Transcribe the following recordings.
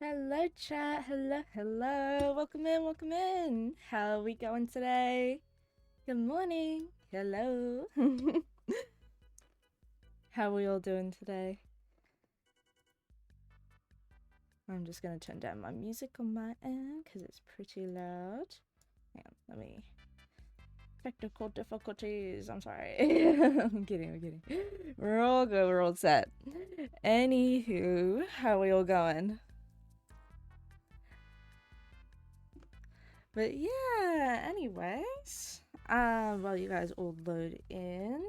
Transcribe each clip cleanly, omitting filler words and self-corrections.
Hello, chat. Hello. Welcome in, welcome in. How are we going today? Good morning. Hello. How are we all doing today? I'm just gonna turn down my music on my end because it's pretty loud. Hang on, let me. Technical difficulties. I'm sorry. I'm kidding. We're all good. We're all set. Anywho, how are we all going? But yeah, anyways, while you guys all load in,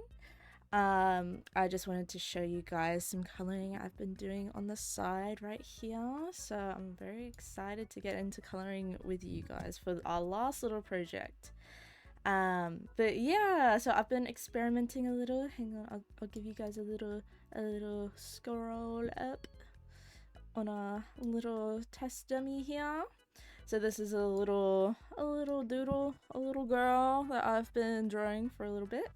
I just wanted to show you guys some coloring I've been doing on the side right here. So I'm very excited to get into coloring with you guys for our last little project. But yeah, so I've been experimenting a little. Hang on, I'll give you guys a little scroll up on a little test dummy here. So this is a little doodle, a little girl that I've been drawing for a little bit.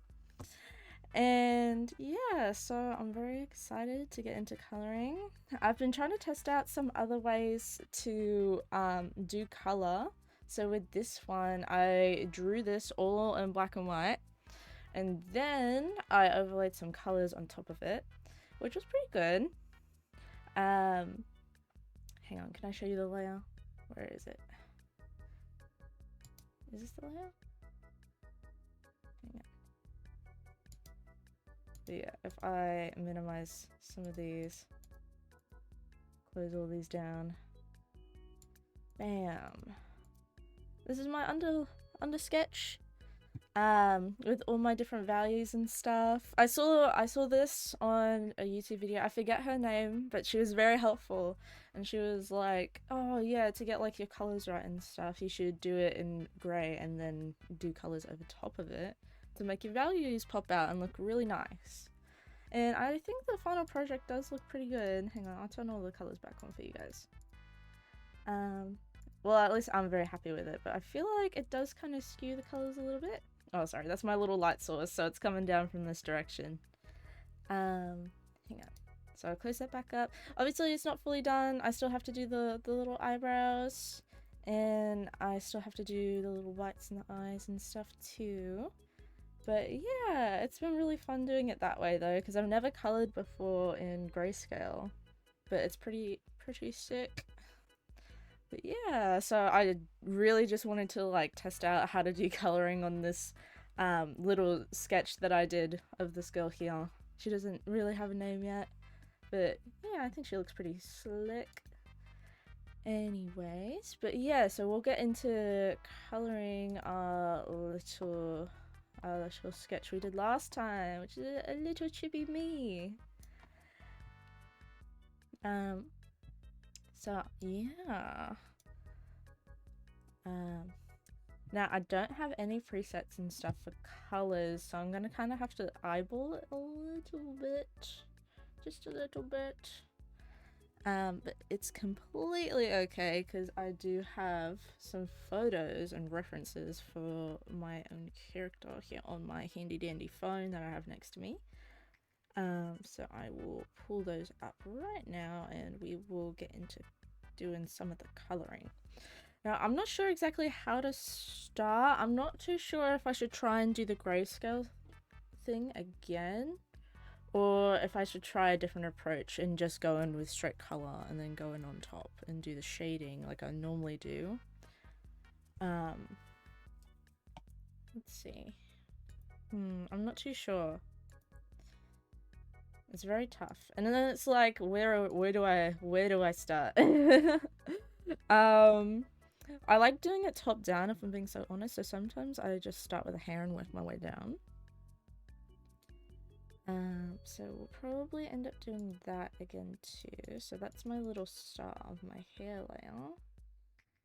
And yeah, so I'm very excited to get into coloring. I've been trying to test out some other ways to do color. So with this one, I drew this all in black and white, and then I overlaid some colors on top of it, which was pretty good. Hang on, can I show you the layer? Where is it? Is this the layer? Hang on. But yeah, if I minimize some of these, close all these down, bam. This is my under sketch, with all my different values and stuff. I saw this on a YouTube video. I forget her name, but she was very helpful, and she was like, "Oh yeah, to get like your colors right and stuff, you should do it in gray and then do colors over top of it to make your values pop out and look really nice." And I think the final project does look pretty good. Hang on, I'll turn all the colors back on for you guys. Well, at least I'm very happy with it, but I feel like it does kind of skew the colors a little bit. Oh, sorry, that's my little light source, so it's coming down from this direction. Hang on. So I'll close that back up. Obviously, it's not fully done. I still have to do the little eyebrows, and I still have to do the little whites in the eyes and stuff too. But yeah, it's been really fun doing it that way though, because I've never colored before in grayscale, but it's pretty sick. But yeah, so I really just wanted to like test out how to do coloring on this little sketch that I did of this girl here. She doesn't really have a name yet, but yeah, I think she looks pretty slick. Anyways, but yeah, so we'll get into coloring our little sketch we did last time, which is a little chibi me. So yeah. Now I don't have any presets and stuff for colors, so I'm gonna kind of have to eyeball it a little bit, just a little bit. But it's completely okay because I do have some photos and references for my own character here on my handy dandy phone that I have next to me. So I will pull those up right now and we will get into doing some of the coloring. Now, I'm not sure exactly how to start. I'm not too sure if I should try and do the grayscale thing again, or if I should try a different approach and just go in with straight color and then go in on top and do the shading like I normally do. Let's see. I'm not too sure. It's very tough. And then it's like, where do I start? I like doing it top down if I'm being so honest, so sometimes I just start with a hair and work my way down. So we'll probably end up doing that again too. So that's my little start of my hair layer.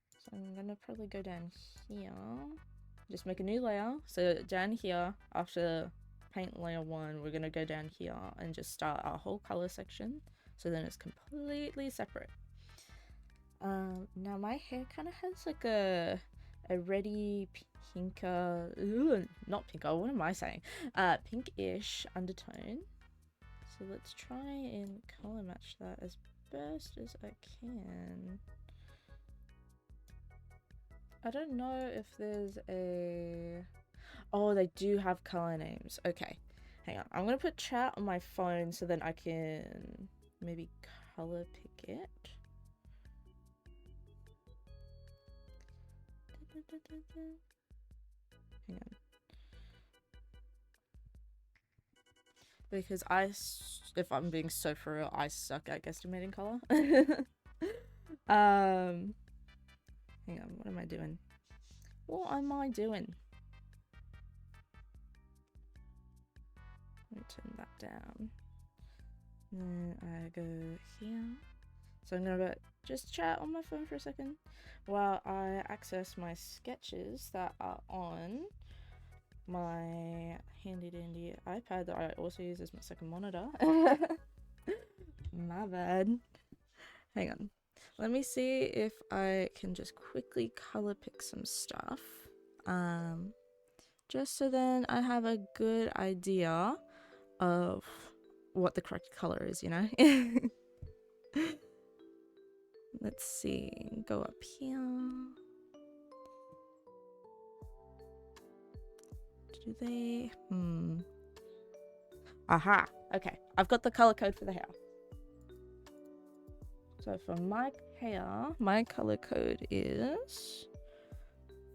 So I'm gonna probably go down here. Just make a new layer. So down here, after paint layer 1, we're gonna go down here and just start our whole color section. So then it's completely separate. Now my hair kind of has like a reddy pinker, not pinker, what am I saying? Pinkish undertone. So let's try and color match that as best as I can. I don't know if there's a... Oh, they do have color names. Okay, hang on. I'm gonna put chat on my phone so then I can maybe color pick it. Hang on. Because if I'm being so for real, I suck at guesstimating color. Hang on, what am I doing? What am I doing? Let me turn that down. Then I go here. So I'm gonna just chat on my phone for a second while I access my sketches that are on my handy dandy iPad that I also use as my second monitor. My bad. Hang on. Let me see if I can just quickly color pick some stuff. Just so then I have a good idea of what the correct color is, you know? Let's see. Go up here. Do they? Aha. Okay. I've got the color code for the hair. So for my hair, my color code is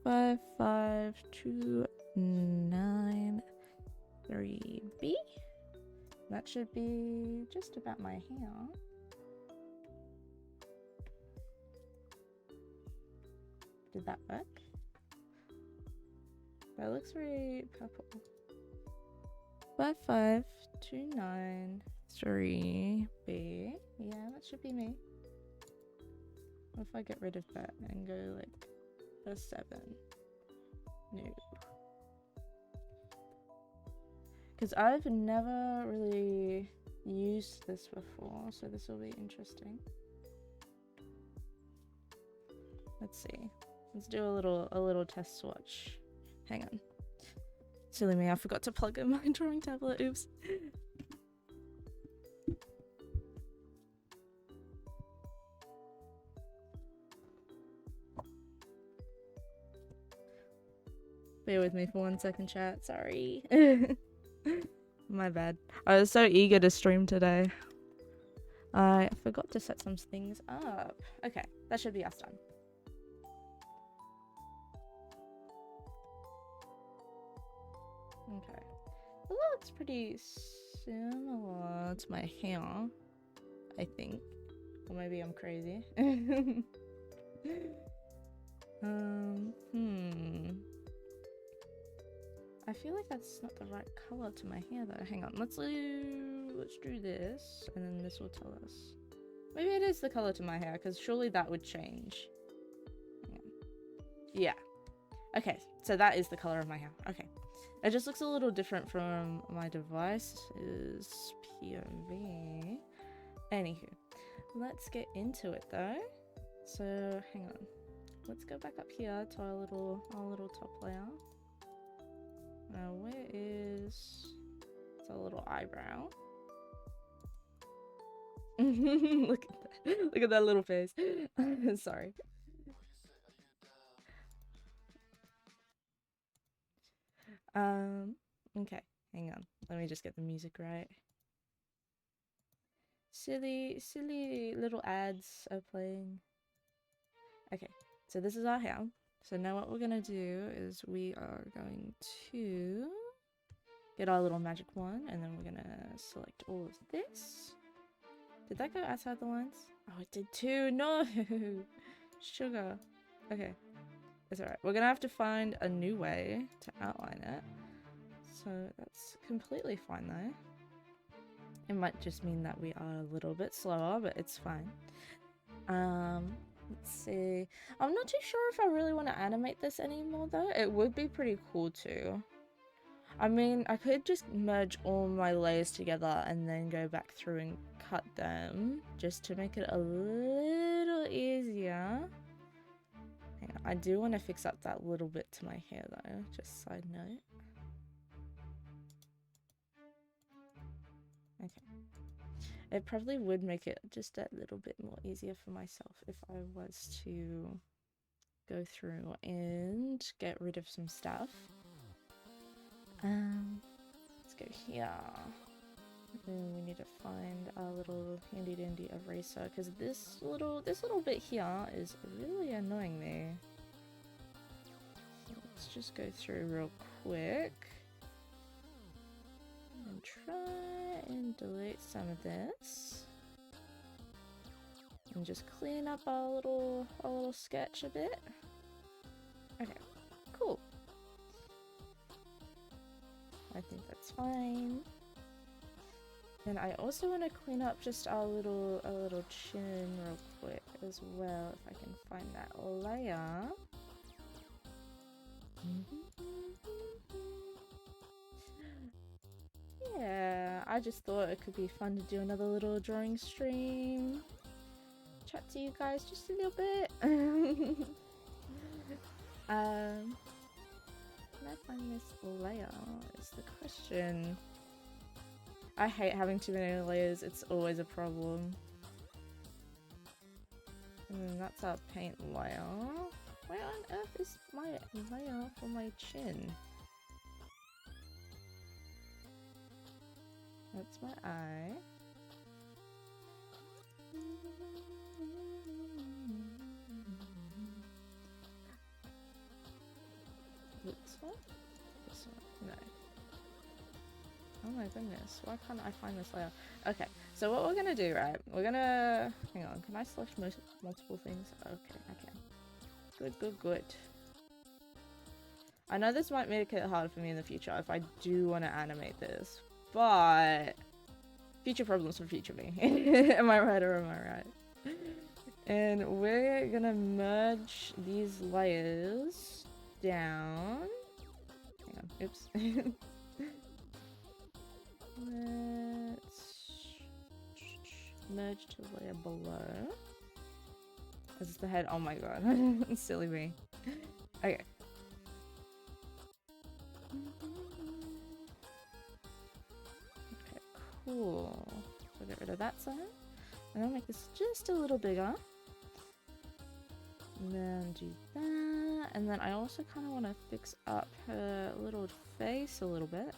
55293B. That should be just about my hair. Did that work? That looks very purple. 55293B. Yeah, that should be me. What if I get rid of that and go like a 7? No. Because I've never really used this before, so this will be interesting. Let's see. Let's do a little test swatch. Hang on. Silly me, I forgot to plug in my drawing tablet. Oops. Bear with me for 1 second, chat. Sorry. My bad. I was so eager to stream today. I forgot to set some things up. Okay, that should be us done. Okay. Well, that looks pretty similar to my hair, I think. Or maybe I'm crazy. I feel like that's not the right color to my hair though. Hang on, let's do this, and then this will tell us. Maybe it is the color to my hair, because surely that would change. Hang on. Yeah. Okay, so that is the color of my hair. Okay. It just looks a little different from my device's POV. Anywho, let's get into it though. So hang on. Let's go back up here to our little top layer. Now where is it's a little eyebrow? Look at that! Look at that little face. Sorry. Okay, hang on. Let me just get the music right. Silly little ads are playing. Okay, so this is our hair. So now what we're gonna do is we are going to get our little magic wand, and then we're gonna select all of this. Did that go outside the lines? Oh, it did too. No, sugar. Okay, it's alright. We're gonna have to find a new way to outline it. So that's completely fine though. It might just mean that we are a little bit slower, but it's fine. Let's see. I'm not too sure if I really want to animate this anymore though. It would be pretty cool too. I mean, I could just merge all my layers together and then go back through and cut them just to make it a little easier. Hang on, I do want to fix up that little bit to my hair though, just side note. It probably would make it just a little bit more easier for myself if I was to go through and get rid of some stuff. Let's go here. And we need to find our little handy dandy eraser because this little bit here is really annoying me. So let's just go through real quick and try and delete some of this and just clean up our little sketch a bit. Okay, cool. I think that's fine. And I also want to clean up just our little chin real quick as well, if I can find that layer. Yeah, I just thought it could be fun to do another little drawing stream. Chat to you guys just a little bit. Can I find this layer is the question. I hate having too many layers, it's always a problem. And then that's our paint layer. Where on earth is my layer for my chin? That's my eye. This one? This one? No. Oh my goodness, why can't I find this layer? Okay, so what we're gonna do, right? We're gonna... Hang on, can I select multiple things? Okay, I can. Good, good, good. I know this might make it hard for me in the future if I do want to animate this, but... Future problems for future me. Am I right or am I right? And we're gonna merge these layers down. Hang on, oops. Let's merge to layer below. This is the head. Oh my god. Silly me. Okay. Okay, cool. So get rid of that side. And then make this just a little bigger. And then do that. And then I also kind of want to fix up her little face a little bit.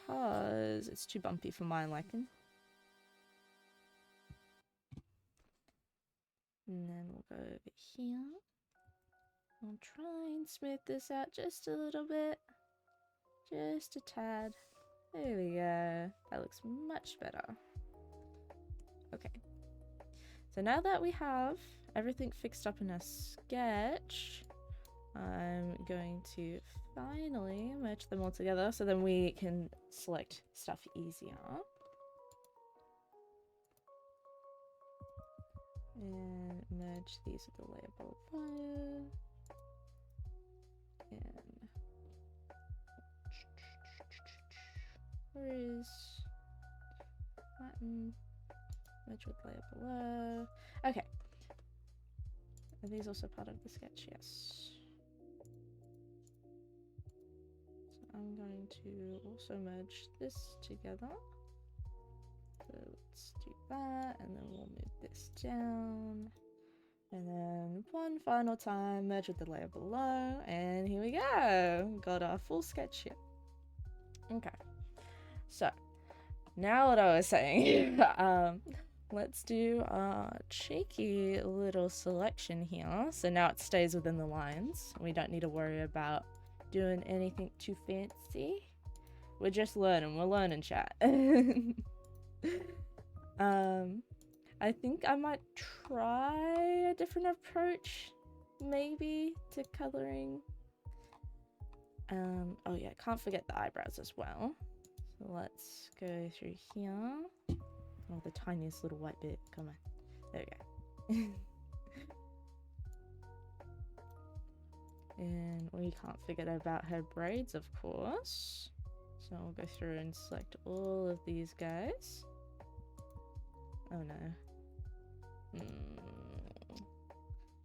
Because it's too bumpy for my liking. And then we'll go over here. I'll try and smooth this out just a little bit. Just a tad. There we go. That looks much better. Okay. So now that we have everything fixed up in a sketch, I'm going to finally merge them all together so then we can select stuff easier. And merge these with the layer below. And where is flatten? Merge with layer below. Okay. Are these also part of the sketch? Yes. So I'm going to also merge this together. So let's do that, and then we'll move this down. And then one final time, merge with the layer below, and here we go. Got our full sketch here. Okay. So, now what I was saying. Let's do a cheeky little selection here. So now it stays within the lines. We don't need to worry about doing anything too fancy. We're just learning. We're learning, chat. I think I might try a different approach, maybe, to coloring. Oh yeah, can't forget the eyebrows as well. So let's go through here. Oh, the tiniest little white bit. Come on. There we go. And we can't forget about her braids, of course. So we'll go through and select all of these guys. Oh no.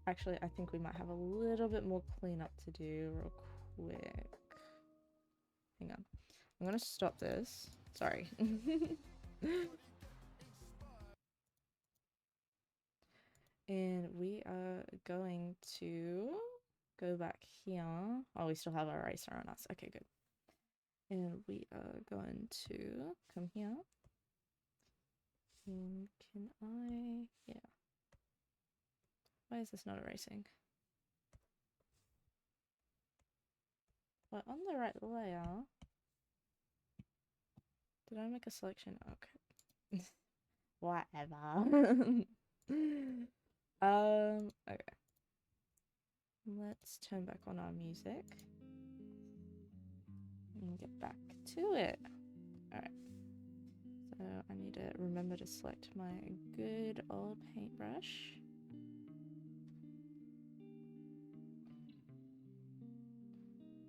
Actually, I think we might have a little bit more cleanup to do real quick. Hang on. I'm gonna stop this. Sorry. And we are going to go back here. Oh, we still have our eraser on us. Okay, good. And we are going to come here. And can I... Yeah. Why is this not erasing? We're on the right layer. Did I make a selection? Okay. Whatever. Okay. Let's turn back on our music and get back to it. Alright. So I need to remember to select my good old paintbrush.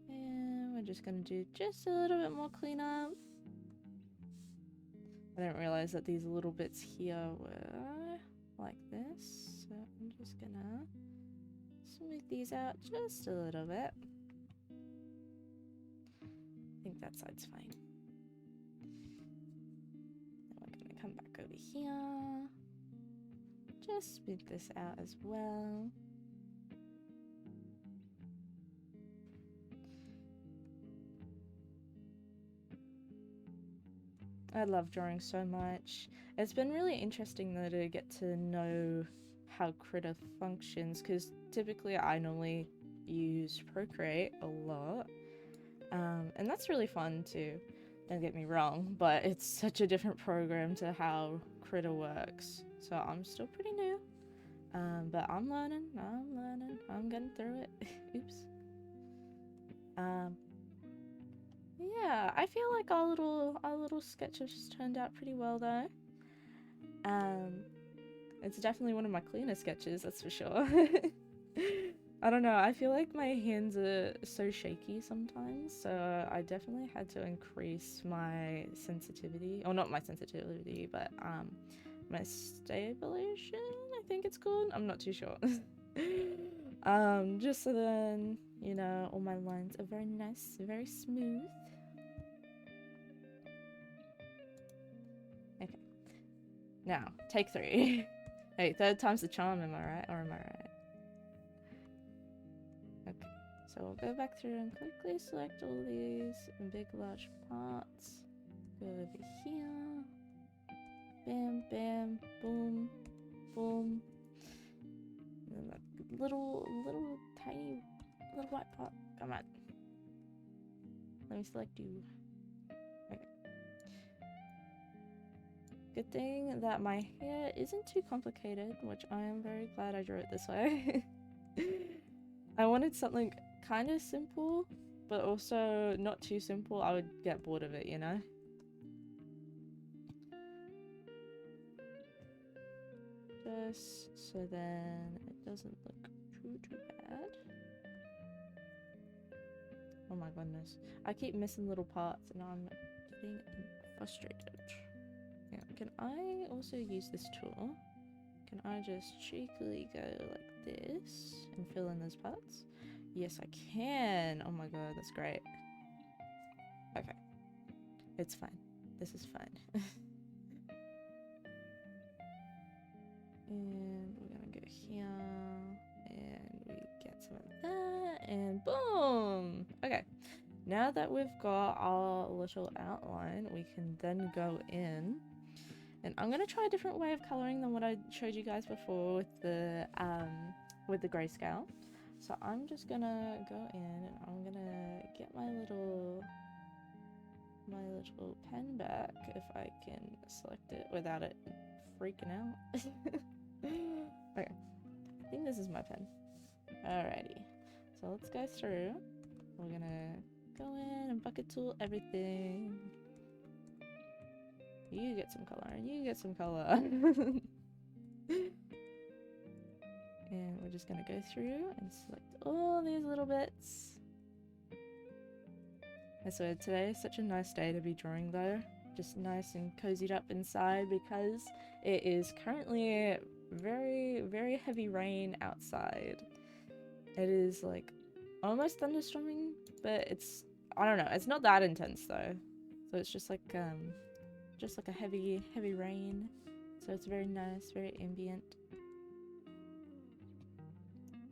And we're just gonna do just a little bit more cleanup. I didn't realize that these little bits here were like this. So I'm just gonna smooth these out just a little bit. I think that side's fine. Then we're gonna come back over here. Just smooth this out as well. I love drawing so much. It's been really interesting though to get to know how Krita functions, because typically I normally use Procreate a lot, and that's really fun too, don't get me wrong, but it's such a different program to how Krita works, so I'm still pretty new, but I'm learning, I'm getting through it. Oops. Yeah, I feel like our little sketch has turned out pretty well though. It's definitely one of my cleaner sketches, that's for sure. I don't know, I feel like my hands are so shaky sometimes, so I definitely had to increase my sensitivity, or not my sensitivity, but my stabilization, I think it's called. I'm not too sure. Just so then, you know, all my lines are very nice, very smooth. Okay. Now, take 3. Hey, third time's the charm, am I right? Or am I right? Okay. So we'll go back through and quickly select all these big, large parts. Go over here. Bam, bam, boom, boom. And then that little tiny little white part. Come on. Let me select you. Okay. Good thing that my hair isn't too complicated, which I am very glad I drew it this way. I wanted something kind of simple, but also not too simple. I would get bored of it, you know? Just so then it doesn't look too bad. Oh my goodness. I keep missing little parts and I'm getting frustrated. Yeah, can I also use this tool? Can I just cheekily go like this and fill in those parts? Yes, I can. Oh my god, that's great. Okay. It's fine. This is fine. And we're gonna go here and we get some of that and boom. Okay, now that we've got our little outline, we can then go in and I'm gonna try a different way of coloring than what I showed you guys before with the grayscale. So I'm just gonna go in and I'm gonna get my little pen back if I can select it without it freaking out. Okay, I think this is my pen. Alrighty, so let's go through. We're gonna go in and bucket tool everything. You get some color and you get some color. And we're just gonna go through and select all these little bits. I swear today is such a nice day to be drawing though. Just nice and cozied up inside because it is currently very heavy rain outside. It is like almost thunderstorming, but it's, I don't know, it's not that intense though. So it's just like just like a heavy rain. So it's very nice, very ambient.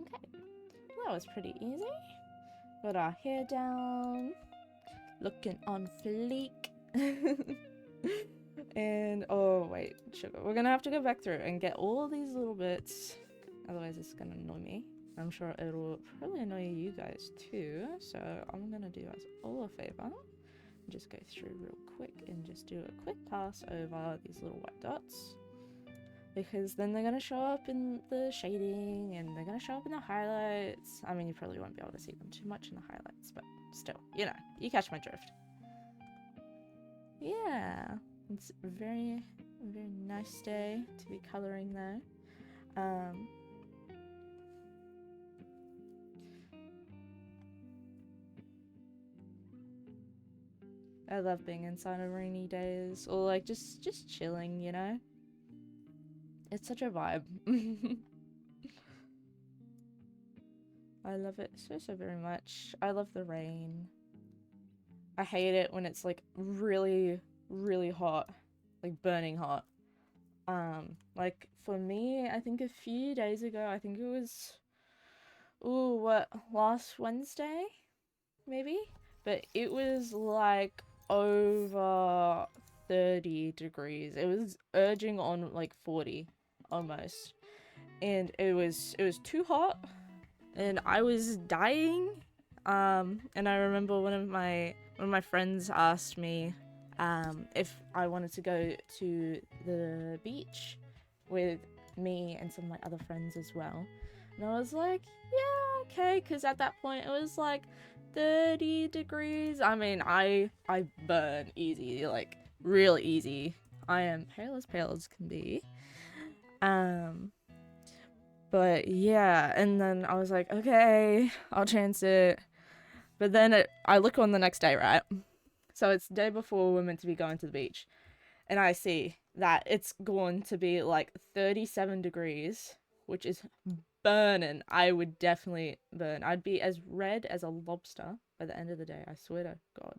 Okay, well, that was pretty easy. Got our hair down, looking on fleek. And oh wait, sugar, we're gonna have to go back through and get all these little bits, otherwise it's gonna annoy me. I'm sure it'll probably annoy you guys too, so I'm gonna do us all a favor and just go through real quick and just do a quick pass over these little white dots, because then they're gonna show up in the shading and they're gonna show up in the highlights. I mean, you probably won't be able to see them too much in the highlights, but still, you know, you catch my drift. Yeah, it's a very nice day to be coloring though. I love being inside on rainy days, or like just chilling, you know? It's such a vibe. I love it so very much. I love the rain. I hate it when it's like really hot, like burning hot. Like for me, I think a few days ago, I think it was, ooh, what, last Wednesday, maybe? But it was like over 30 degrees. It was urging on like 40 almost. And it was too hot and I was dying. And I remember one of my friends asked me if I wanted to go to the beach with me and some of my other friends as well. And I was like, yeah, okay, because at that point it was like 30 degrees. I mean, I burn easy, like real easy. I am pale as can be. But yeah, and then I was like, okay, I'll chance it. But then I look on the next day, right? So it's the day before we're meant to be going to the beach. And I see that it's going to be like 37 degrees, which is burning. I would definitely burn. I'd be as red as a lobster by the end of the day. I swear to God.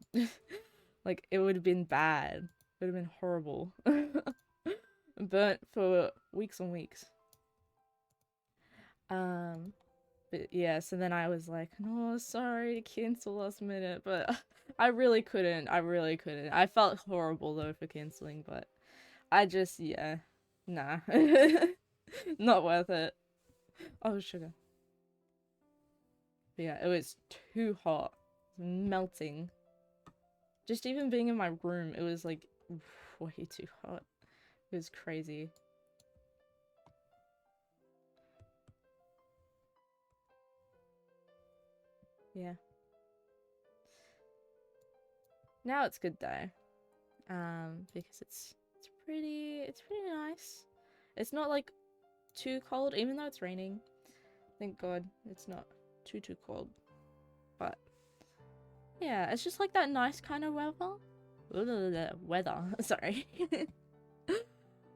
Like, it would have been bad. It would have been horrible. Burnt for weeks and weeks. But yeah, so then I was like, no, sorry to cancel last minute, but I really couldn't. I felt horrible though for canceling, but I just, yeah, nah. Not worth it. Oh, sugar. But yeah, it was too hot. Melting. Just even being in my room, it was like way too hot. It was crazy. Yeah. Now it's good though. Because it's pretty nice. It's not like too cold, even though it's raining. Thank God it's not too cold. But yeah, it's just like that nice kind of weather. Sorry.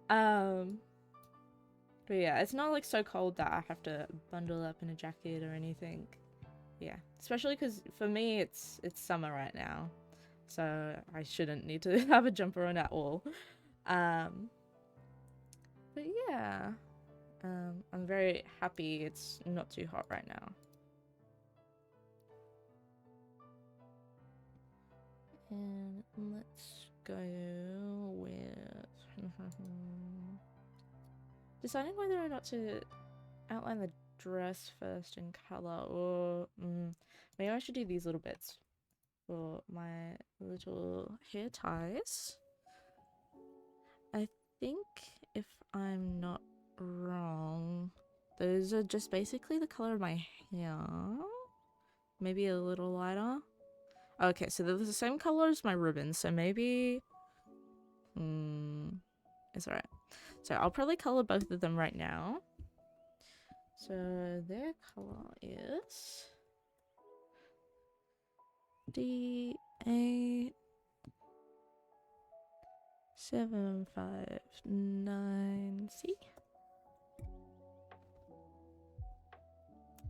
But yeah, it's not like so cold that I have to bundle up in a jacket or anything. Yeah, especially because for me it's summer right now, so I shouldn't need to have a jumper on at all. But yeah, I'm very happy it's not too hot right now. And let's go with deciding whether or not to outline the dress first in color, or maybe I should do these little bits for my little hair ties. I think, if I'm not wrong, those are just basically the color of my hair. Maybe a little lighter. Okay, so they're the same color as my ribbon, so maybe it's alright. So I'll probably color both of them right now. So their color is D8 759C.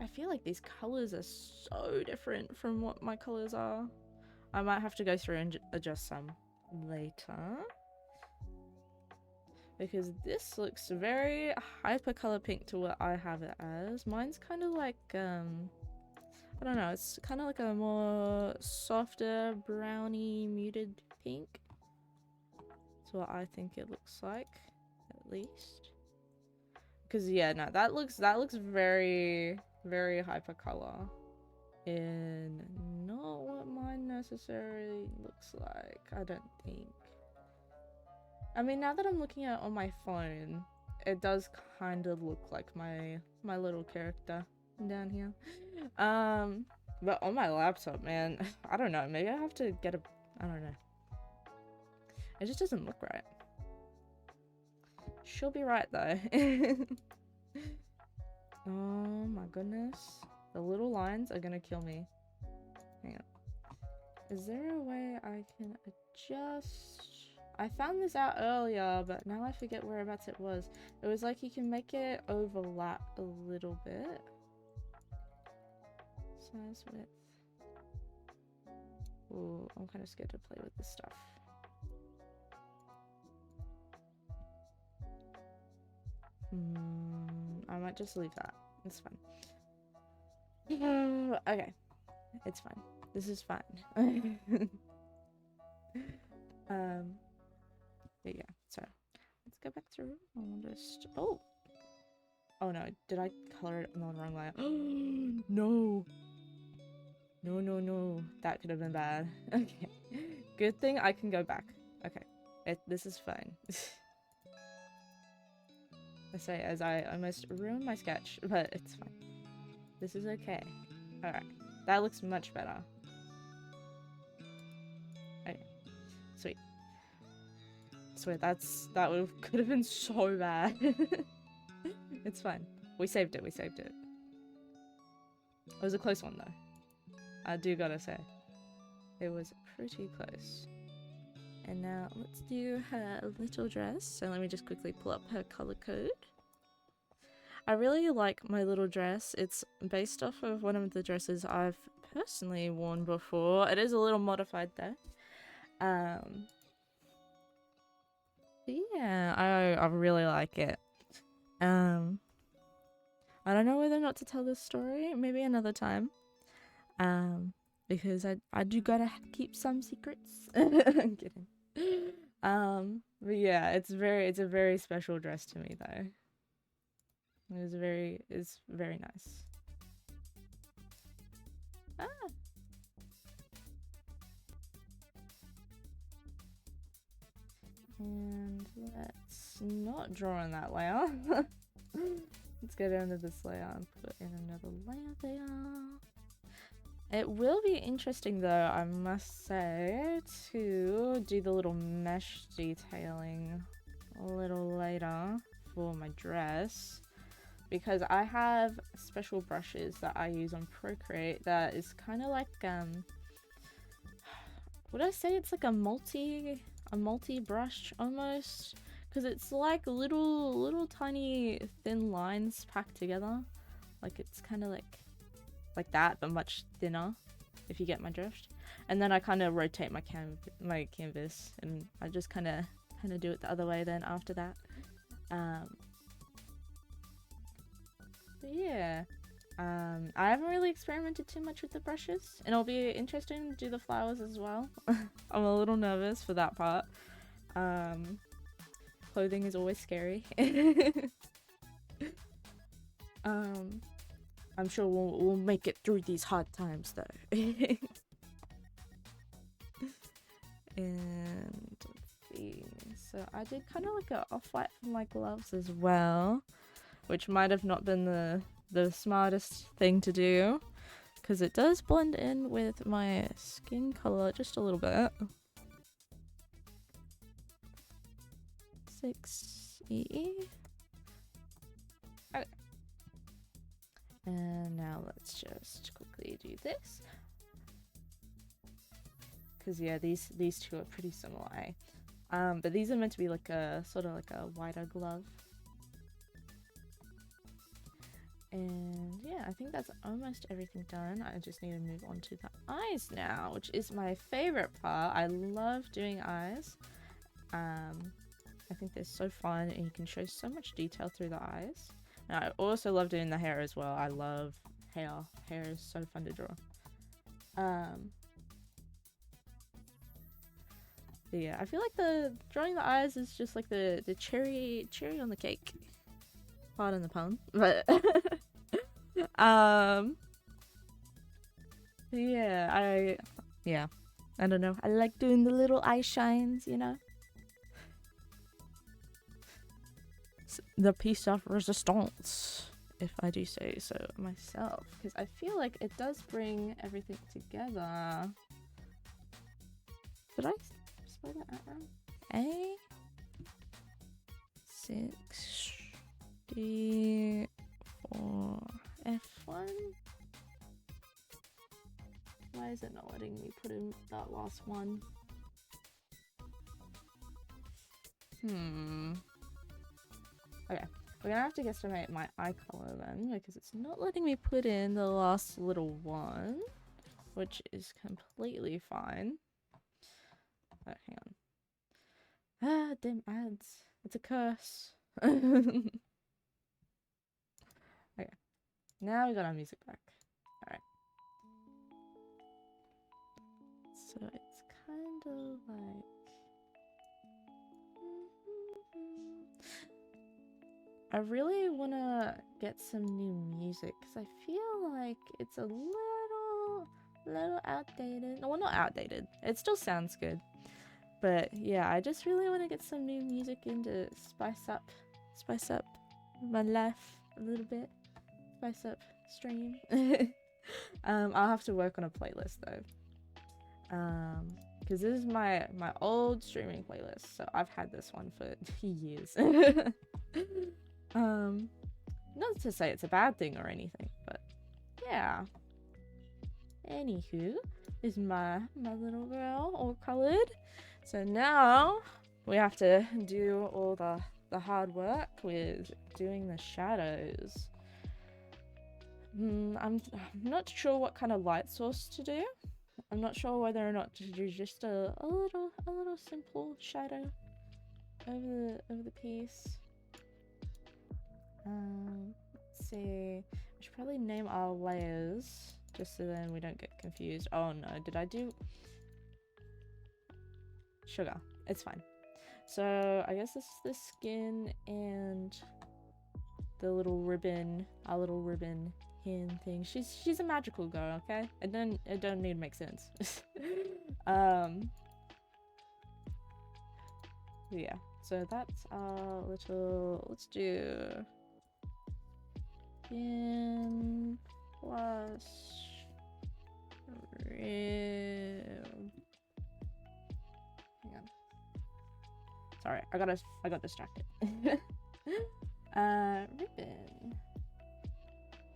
I feel like these colors are so different from what my colors are. I might have to go through and adjust some later. because this looks very hypercolor pink to what I have it as. Mine's kind of like I don't know, it's kind of like a more softer browny muted pink. That's what I think it looks like, at least. Because yeah, no, that looks very hypercolor, and not what mine necessarily looks like, I don't think. I mean, now that I'm looking at it on my phone, it does kind of look like my little character down here. But on my laptop, man, I don't know, maybe I have to get I don't know. It just doesn't look right. She'll be right though. Oh my goodness. The little lines are gonna kill me. Hang on. Is there a way I can adjust? I found this out earlier, but now I forget whereabouts it was. It was like you can make it overlap a little bit. Size, width. Ooh, I'm kind of scared to play with this stuff. I might just leave that. It's fine. Okay. It's fine. This is fine. But yeah, so let's go back through. I'll just oh no, did I color it on the wrong layer? No. No, that could have been bad. Okay, good thing I can go back. Okay, this is fine. I say as I almost ruined my sketch, but it's fine. This is okay. Alright, that looks much better. Okay, sweet. Sweet, that could have been so bad. It's fine. We saved it. It was a close one though. I do gotta say. It was pretty close. And now let's do her little dress. So let me just quickly pull up her color code. I really like my little dress. It's based off of one of the dresses I've personally worn before. It is a little modified though. Yeah, I really like it. I don't know whether or not to tell this story. Maybe another time. Because I do gotta keep some secrets. I'm kidding. But yeah, it's a very special dress to me though. It's very nice. Ah. And let's not draw on that layer. Let's go down to this layer and put in another layer there. It will be interesting though, I must say, to do the little mesh detailing a little later for my dress, because I have special brushes that I use on Procreate that is kind of like would I say it's like a multi brush almost, because it's like little tiny thin lines packed together, like it's kind of like that but much thinner, if you get my drift. And then I kind of rotate my canvas and I just kind of do it the other way then after that. But yeah, I haven't really experimented too much with the brushes, and it'll be interesting to do the flowers as well. I'm a little nervous for that part. Clothing is always scary. I'm sure we'll make it through these hard times though. And let's see. So I did kind of like a off-white for my gloves as well, which might have not been the smartest thing to do, because it does blend in with my skin color just a little bit. 6E. Okay. And now let's just quickly do this, because yeah, these two are pretty similar. But these are meant to be like a sort of like a wider glove. And yeah, I think that's almost everything done. I just need to move on to the eyes now, which is my favorite part. I love doing eyes. I I think they're so fun and you can show so much detail through the eyes. And I also love doing the hair as well. I love hair. Hair is so fun to draw. But yeah, I feel like the drawing the eyes is just like the cherry on the cake. Pardon the pun, but yeah, I don't know. I like doing the little eye shines, you know. The piece of resistance, if I do say so myself, because I feel like it does bring everything together. Did I spell that out wrong? A64F1. Why is it not letting me put in that last one? Okay, we're gonna have to guesstimate my eye color then, because it's not letting me put in the last little one, which is completely fine. Oh, hang on. Ah, damn ads. It's a curse. Okay, now we got our music back. Alright. So it's kind of like... I really want to get some new music because I feel like it's a little outdated. No, well, not outdated. It still sounds good. But yeah, I just really want to get some new music in to spice up my life a little bit. Spice up stream. I'll have to work on a playlist though. Because this is my old streaming playlist, so I've had this one for years. Not to say it's a bad thing or anything, but yeah. Anywho, is my little girl all colored. So now we have to do all the hard work with doing the shadows. I'm not sure what kind of light source to do. I'm not sure whether or not to do just a little simple shadow over the piece. Let's see. I should probably name our layers just so then we don't get confused. Oh no, did I do sugar? It's fine. So I guess this is the skin and the little ribbon, our little ribbon hand thing. She's a magical girl, okay? It don't need to make sense. Yeah. So that's our little. Let's do skin plus rib. Hang on. Sorry, I got distracted. Ribbon.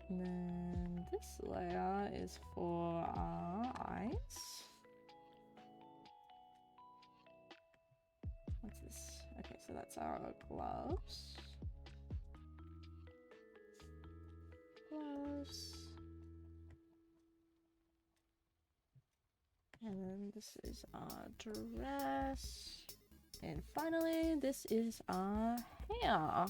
And then this layer is for our eyes. What's this? Okay, so that's our gloves. And then this is our dress. And finally, this is our hair.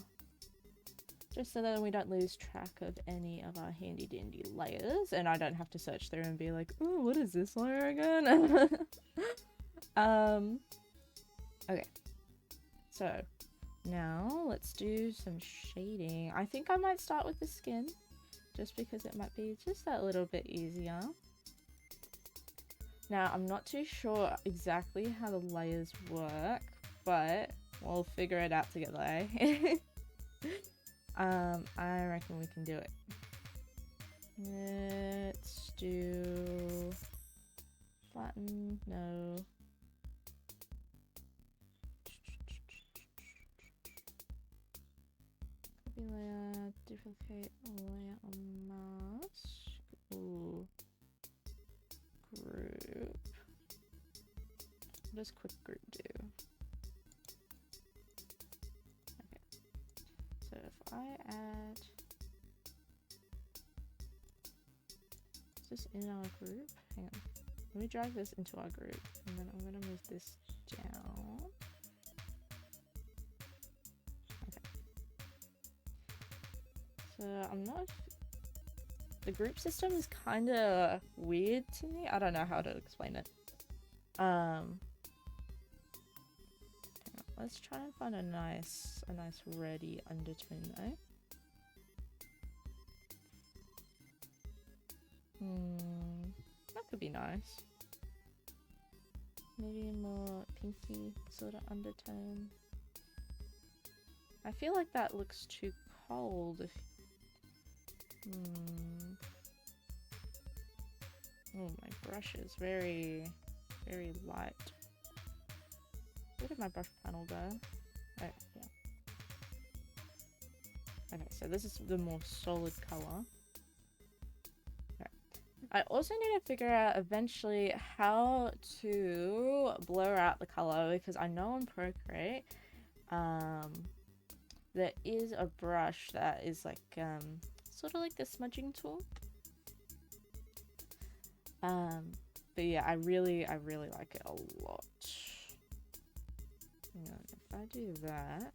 Just so that we don't lose track of any of our handy dandy layers and I don't have to search through and be like, oh, what is this layer again? Okay. So now let's do some shading. I think I might start with the skin just because it might be just that little bit easier. Now, I'm not too sure exactly how the layers work, but we'll figure it out together, eh? I reckon we can do it. Let's do flatten, no. Copy layer, duplicate layer on mask. Ooh. Group. What does quick group do? Okay. So if I add, is this in our group? Hang on. Let me drag this into our group and then I'm gonna move this down. So I'm not... The group system is kind of weird to me. I don't know how to explain it. Let's try and find a nice reddy undertone though. That could be nice. Maybe a more pinky sort of undertone. I feel like that looks too cold if... Oh, my brush is very light. Where did my brush panel go? Oh, yeah. Okay, so this is the more solid color. Okay. I also need to figure out eventually how to blur out the color because I know on Procreate, there is a brush that is like, sort of like the smudging tool. But yeah, I really like it a lot. Hang on, if I do that,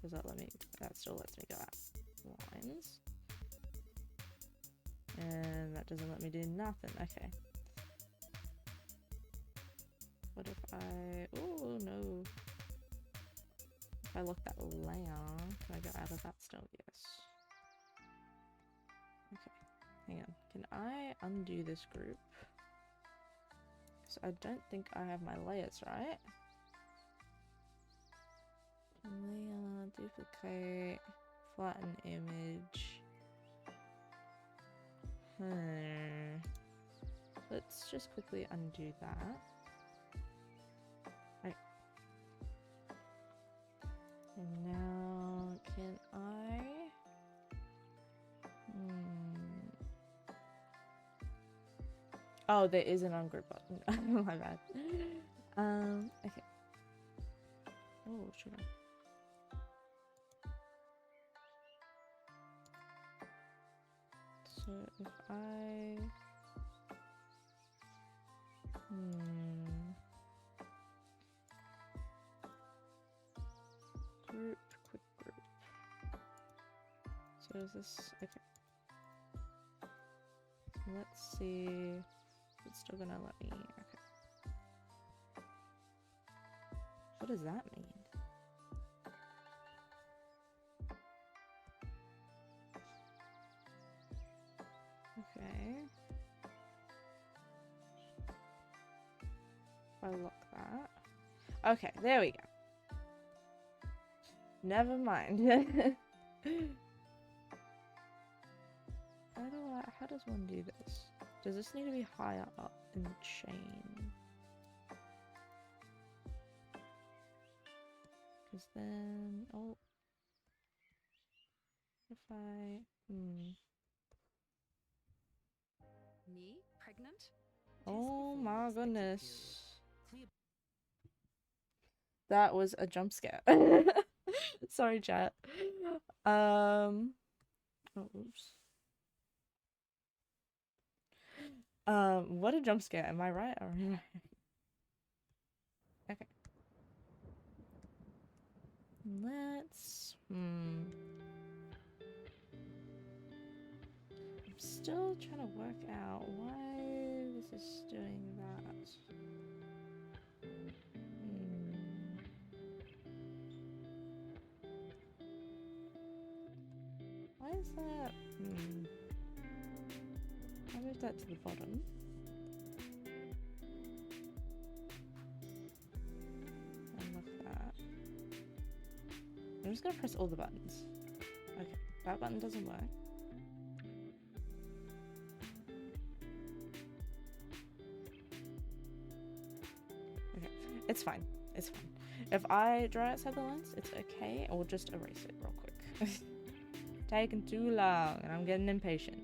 does that let me, that still lets me go out lines. And that doesn't let me do nothing, okay. What if I, oh no. If I lock that layer, can I go out of that still? Yes. Okay, hang on. Can I undo this group? Because I don't think I have my layers right. Layer, duplicate, flatten image. Let's just quickly undo that. Right. And now, can I? Oh, there is an ungroup button. My bad. Okay. Oh, should I? So if I... Group, quick group. So is this... Okay. Let's see... It's still gonna let me... Okay. What does that mean? Okay. If I lock that. Okay, there we go. Never mind. How does one do this? Does this need to be higher up in the chain? Because then, oh, if I, Me? Pregnant? Oh my goodness. That was a jump scare. Sorry, chat. Oh, oops. What a jump scare. Am I right? Or am I... Okay. Let's... I'm still trying to work out why this is doing that. Why is that? I'll move that to the bottom. Unlock that. I'm just gonna press all the buttons. Okay, that button doesn't work. Okay, it's fine. It's fine. If I draw outside the lines, it's okay. I'll just erase it real quick. Taking too long and I'm getting impatient.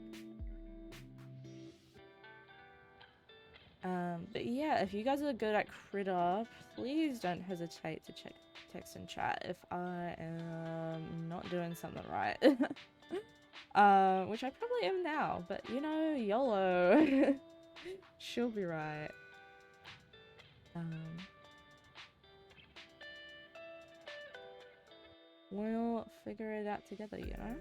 But yeah, if you guys are good at Krita, please don't hesitate to check text in chat if I am not doing something right. Which I probably am now, but you know, YOLO. She'll be right. We'll figure it out together, you know?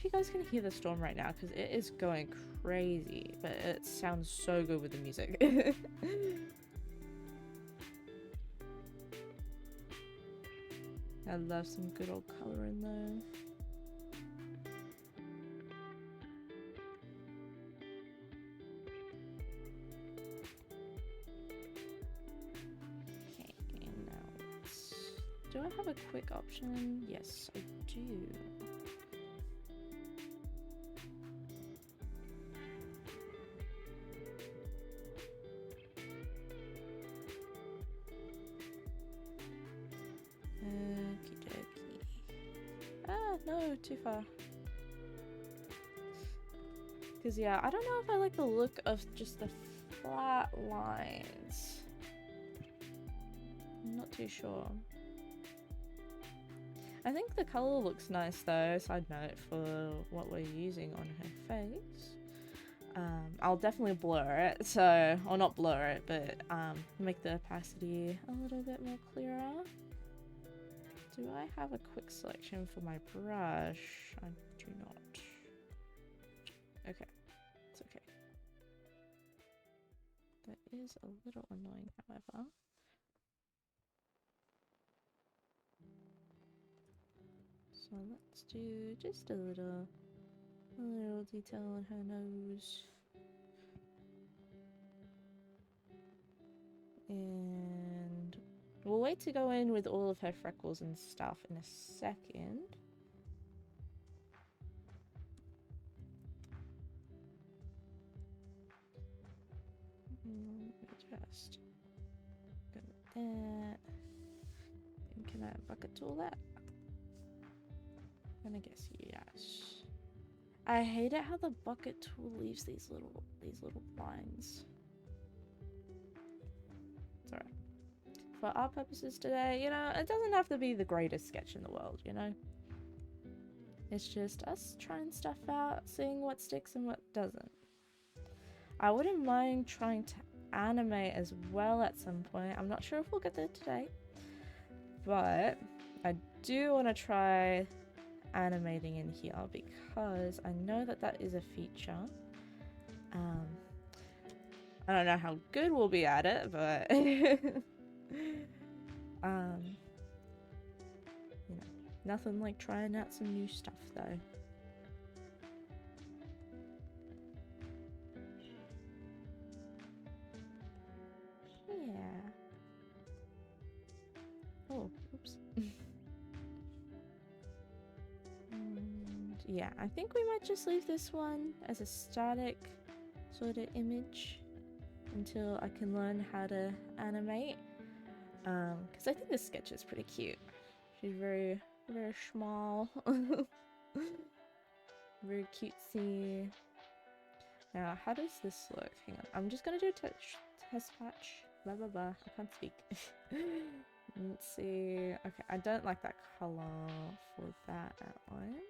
if you guys can hear the storm right now because it is going crazy, but it sounds so good with the music. I love some good old coloring though. Okay, now do I have a quick option? Yes, I do. Okie dokie. Ah, no, too far. Because, yeah, I don't know if I like the look of just the flat lines. I'm not too sure. I think the color looks nice though, side note for what we're using on her face. I'll definitely blur it, so, or not blur it, but make the opacity a little bit more clearer. Do I have a quick selection for my brush? I do not. Okay, it's okay. That is a little annoying, however. So let's do just a little detail on her nose. And we'll wait to go in with all of her freckles and stuff in a second. Just go with that. And can I bucket tool that? And I guess yes. I hate it how the bucket tool leaves these little lines. It's alright. For our purposes today, you know, it doesn't have to be the greatest sketch in the world, you know? It's just us trying stuff out, seeing what sticks and what doesn't. I wouldn't mind trying to animate as well at some point. I'm not sure if we'll get there today, but I do want to try animating in here because I know that that is a feature. I don't know how good we'll be at it, but you know, nothing like trying out some new stuff though. Yeah. Oh, oops. And yeah, I think we might just leave this one as a static sort of image until I can learn how to animate. Because I think this sketch is pretty cute. She's very, very small. Very cutesy. Now, how does this look? Hang on. I'm just gonna do a test patch. Blah, blah, blah. I can't speak. Let's see. Okay, I don't like that color for that outline.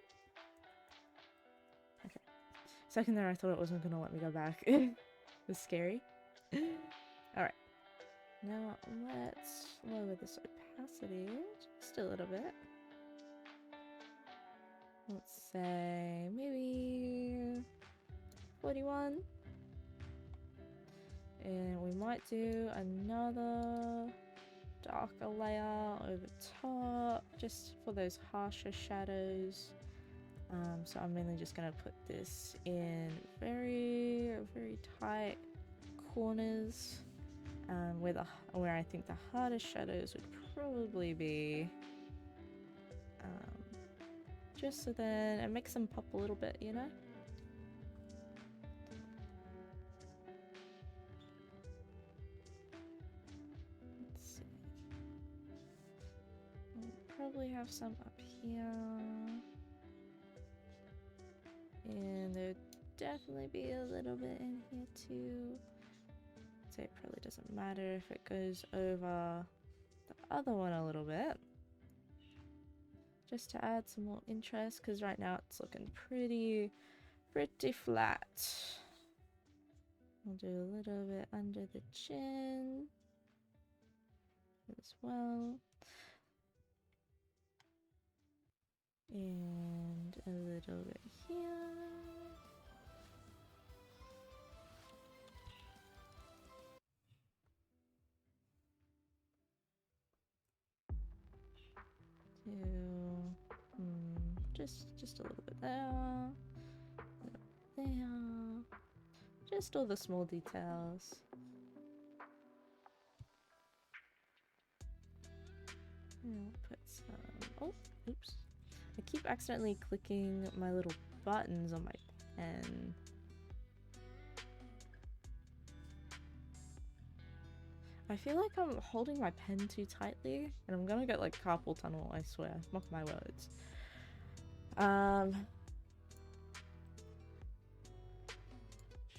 Okay. Second there, I thought it wasn't gonna let me go back. It was scary. Alright. Now, let's lower this opacity just a little bit. Let's say maybe 41. And we might do another darker layer over top just for those harsher shadows. So I'm mainly just going to put this in very, very tight corners where I think the hardest shadows would probably be. Just so then it makes them pop a little bit, you know? Let's see. We'll probably have some up here. And there'd definitely be a little bit in here too. I'd say it probably doesn't matter if it goes over the other one a little bit. Just to add some more interest, because right now it's looking pretty flat. We'll do a little bit under the chin as well. And a little bit here. Just a little bit there. There. Just all the small details. I'll put some. Oh, oops. I keep accidentally clicking my little buttons on my pen. I feel like I'm holding my pen too tightly, and I'm gonna get like carpal tunnel, I swear. Mark my words.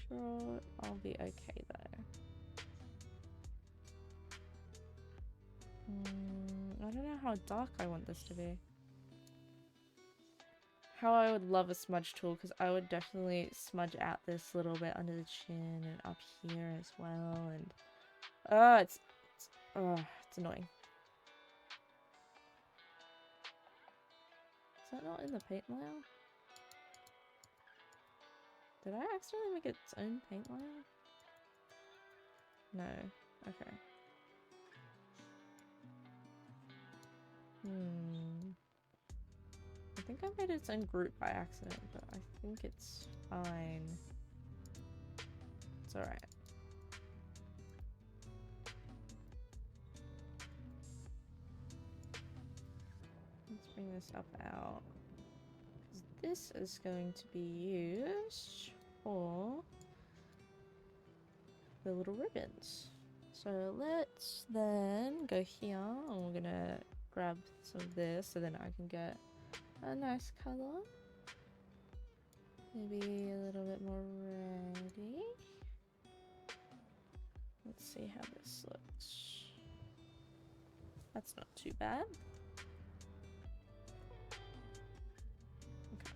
Sure, I'll be okay though. I don't know how dark I want this to be. How I would love a smudge tool, because I would definitely smudge out this little bit under the chin and up here as well, and it's annoying. Is that not in the paint layer? Did I accidentally make its own paint layer? No. Okay. I think I made its own group by accident, but I think it's fine. It's alright. Let's bring this up out. This is going to be used for the little ribbons. So let's then go here, and we're gonna grab some of this so then I can get a nice color. Maybe a little bit more reddy. Let's see how this looks. That's not too bad. Okay.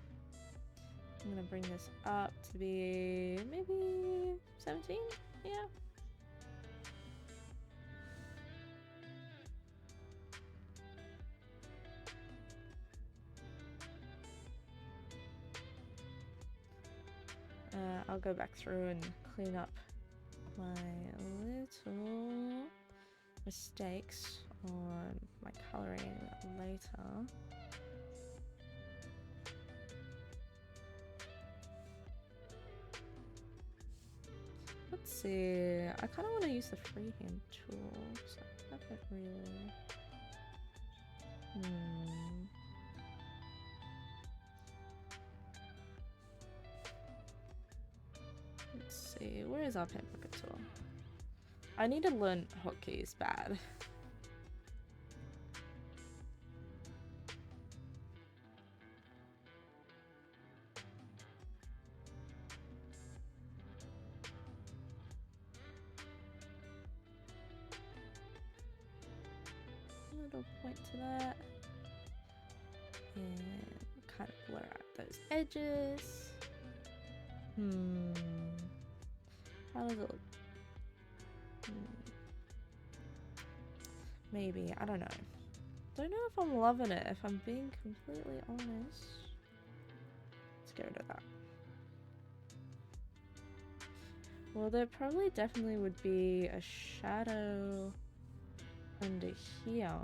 I'm gonna bring this up to be maybe 17? Yeah. I'll go back through and clean up my little mistakes on my coloring later. Let's see. I kind of want to use the freehand tool, so I haven't really. Let's see. Where is our pen pocket tool? I need to learn hotkeys bad. Little point to that. And kind of blur out those edges. How does it look? Maybe, I don't know. Don't know if I'm loving it, if I'm being completely honest. Let's get rid of that. Well, there probably definitely would be a shadow under here.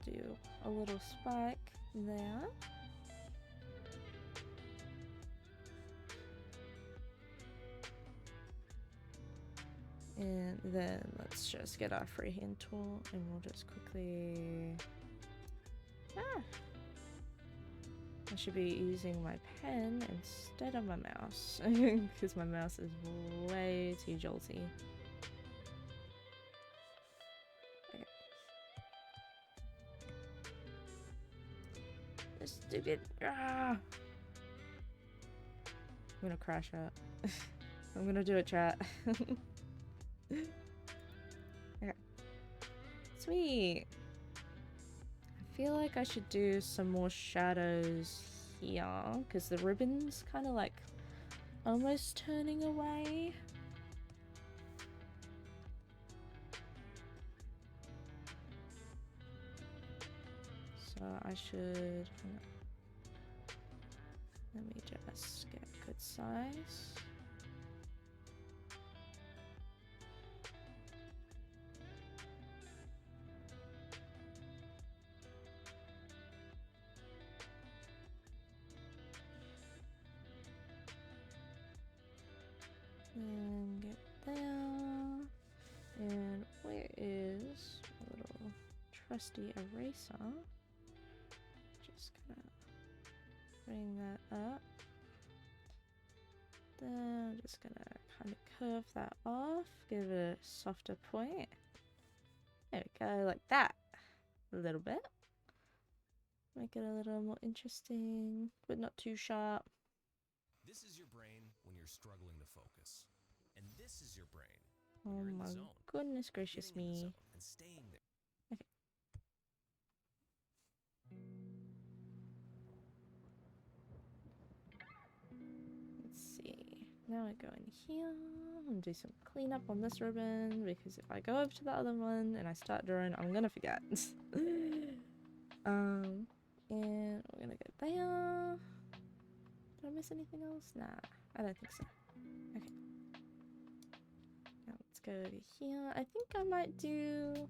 Do a little spike there. And then let's just get our freehand tool and we'll just quickly... I should be using my pen instead of my mouse because my mouse is way too jolty. Okay. This stupid... I'm gonna crash out. I'm gonna do it, chat. Okay. Sweet. I feel like I should do some more shadows here because the ribbon's kind of like almost turning away. So I should... Let me just get a good size. And get there. And where is a little trusty eraser? Just gonna bring that up. Then I'm just gonna kind of curve that off, give it a softer point. There we go, like that. A little bit. Make it a little more interesting, but not too sharp. This is your brain when you're struggling to focus. And this is your brain Oh when you're in my the zone. goodness gracious Getting in the me. zone and staying there. Okay. Let's see. Now I go in here and do some cleanup on this ribbon because if I go over to the other one and I start drawing, I'm gonna forget. And we're gonna go there. Did I miss anything else? Nah, I don't think so. Okay. Now let's go over here. I think I might do...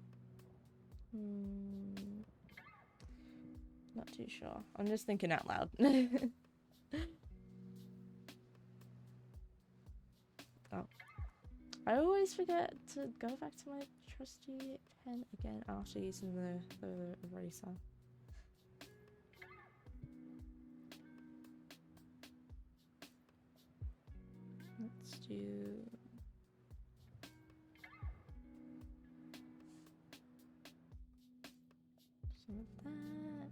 not too sure. I'm just thinking out loud. Oh. I always forget to go back to my trusty pen again after using the eraser. Let's do... some of that.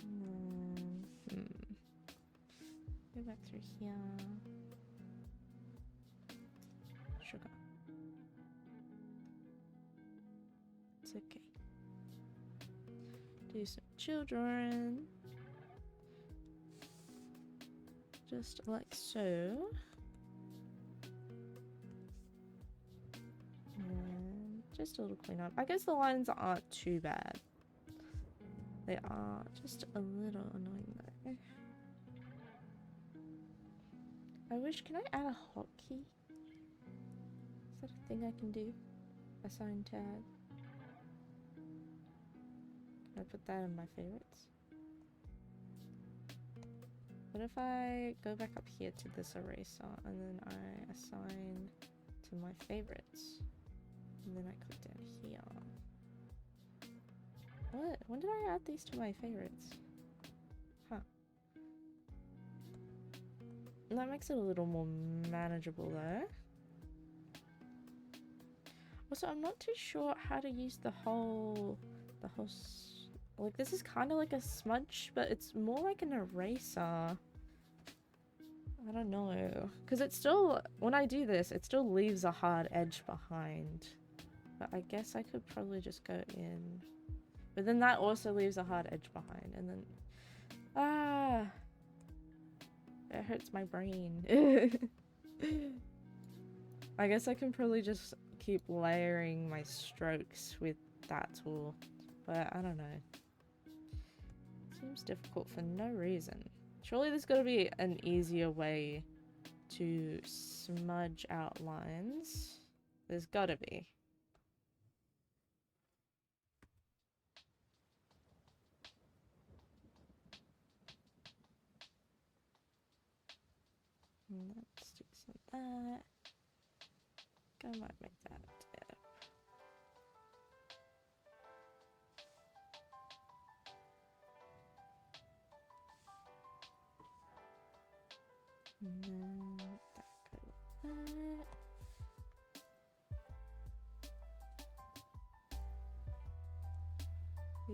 And then, go back through here. Sugar. It's okay. Do some children. Just like so. And just a little cleanup. I guess the lines aren't too bad. They are just a little annoying though. I wish, can I add a hotkey? Is that a thing I can do? Assign tag. Can I put that in my favorites? What if I go back up here to this eraser and then I assign to my favorites? And then I click down here. What? When did I add these to my favorites? Huh. That makes it a little more manageable though. Also, I'm not too sure how to use the whole like this is kind of like a smudge, but it's more like an eraser. I don't know, because it still, when I do this, it still leaves a hard edge behind. But I guess I could probably just go in. But then that also leaves a hard edge behind, and then it hurts my brain. I guess I can probably just keep layering my strokes with that tool, but I don't know. Seems difficult for no reason. Surely there's got to be an easier way to smudge out lines. There's got to be. Let's do some of that. I might make that dip. And then that go with that.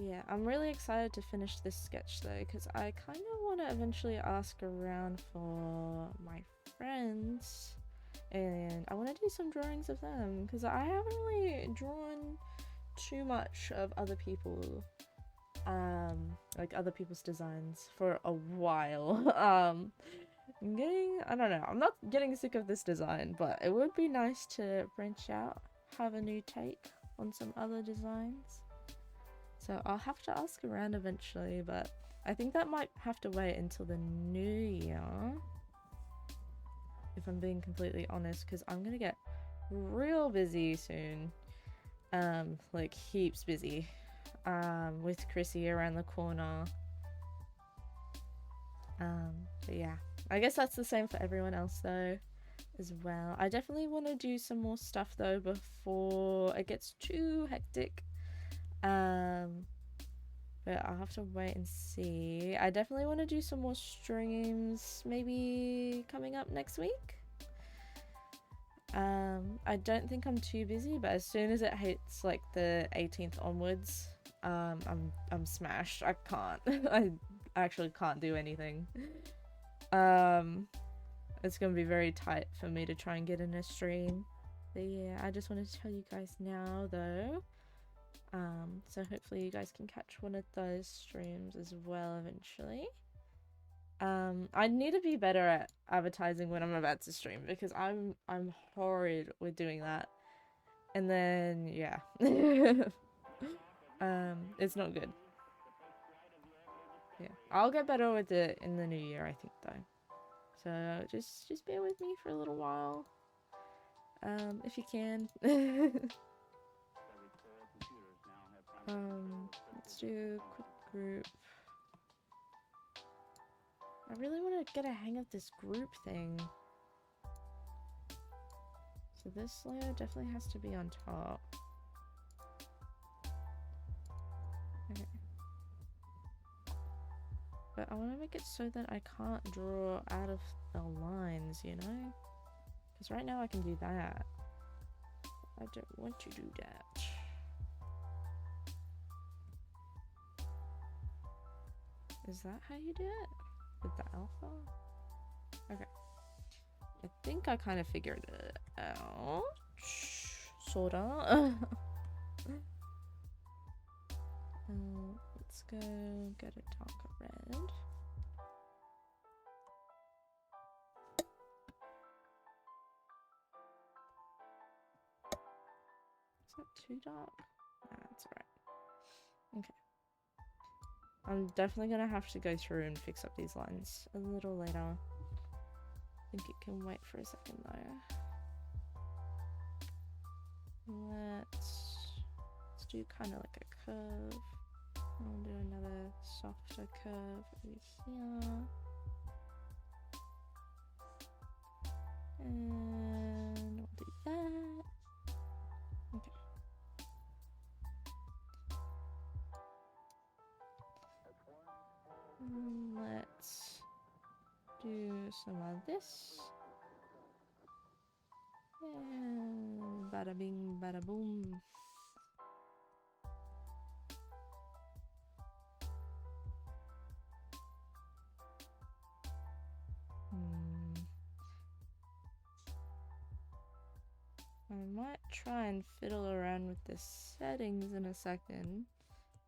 Yeah, I'm really excited to finish this sketch though, because I kind of want to eventually ask around for my friends, and I want to do some drawings of them, because I haven't really drawn too much of other people, like other people's designs for a while. I don't know, I'm not getting sick of this design, but it would be nice to branch out, have a new take on some other designs. So I'll have to ask around eventually, but I think that might have to wait until the new year, if I'm being completely honest, because I'm gonna get real busy soon. Like heaps busy. With Chrissy around the corner. But yeah, I guess that's the same for everyone else though, as well. I definitely want to do some more stuff though before it gets too hectic. But I'll have to wait and see. I definitely want to do some more streams, maybe coming up next week. I don't think I'm too busy, but as soon as it hits like the 18th onwards, I'm smashed. I can't. I actually can't do anything. It's gonna be very tight for me to try and get in a stream. But yeah, I just wanted to tell you guys now though. So hopefully you guys can catch one of those streams as well eventually. I need to be better at advertising when I'm about to stream, because I'm horrid with doing that. And then yeah. It's not good. Yeah, I'll get better with it in the new year, I think though. So just bear with me for a little while. If you can. Let's do a quick group. I really want to get a hang of this group thing. So this layer definitely has to be on top. Okay. But I want to make it so that I can't draw out of the lines, you know? Because right now I can do that. I don't want to do that. Is that how you do it? With the alpha? Okay. I think I kind of figured it out. Sorta. Let's go get a darker red. Is that too dark? Nah, that's alright. Okay. I'm definitely gonna have to go through and fix up these lines a little later. I think it can wait for a second though. Let's do kind of like a curve. I'll do another softer curve over here. And we'll do that. Okay. Let's do some of this. And bada bing, bada boom. I might try and fiddle around with the settings in a second,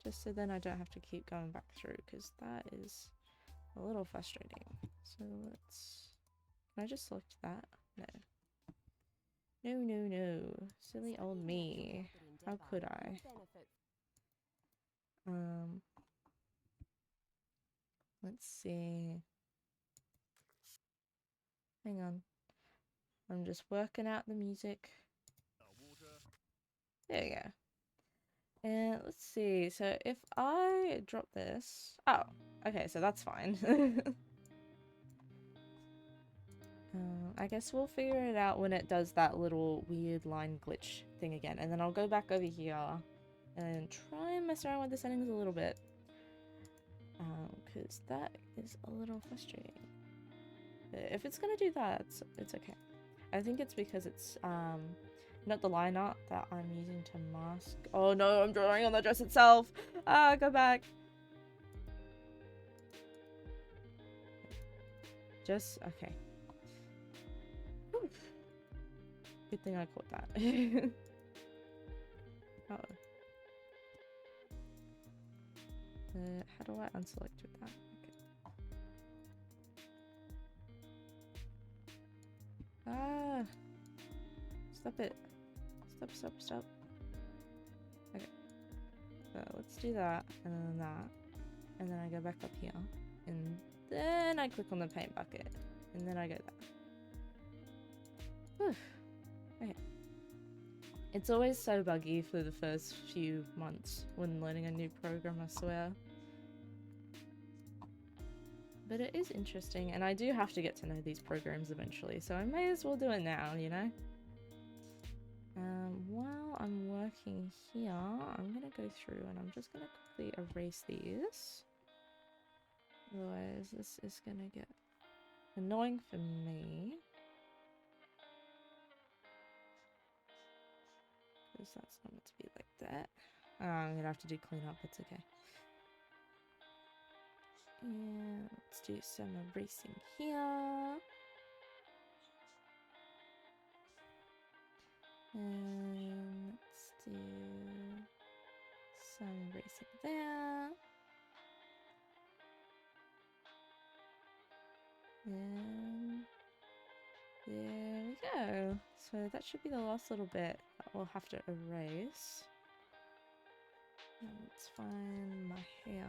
just so then I don't have to keep going back through, because that is a little frustrating. So let's... Can I just select that? No. No, no, no. Silly old me. How could I? Let's see. Hang on. I'm just working out the music. There we go. And let's see. So if I drop this... Oh, okay, so that's fine. I guess we'll figure it out when it does that little weird line glitch thing again. And then I'll go back over here and try and mess around with the settings a little bit. Because that is a little frustrating. But if it's gonna do that, it's okay. I think it's because it's not the line art that I'm using to mask. Oh no, I'm drawing on the dress itself. Ah, go back. Just okay. Whew. Good thing I caught that. Uh-oh. How do I unselect with that? Okay. Ah! Stop it. Stop, stop, stop. So let's do that, and then that, and then I go back up here, and then I click on the paint bucket, and then I go there. Whew. Okay. It's always so buggy for the first few months when learning a new program, I swear. But it is interesting, and I do have to get to know these programs eventually, so I may as well do it now, you know? While I'm working here, I'm gonna go through and I'm just gonna quickly erase these. Otherwise, this is gonna get annoying for me. Because that's not meant to be like that. I'm gonna have to do cleanup, it's okay. And let's do some erasing here. And let's do some erasing there. And there we go. So that should be the last little bit that we'll have to erase. And let's find my hair.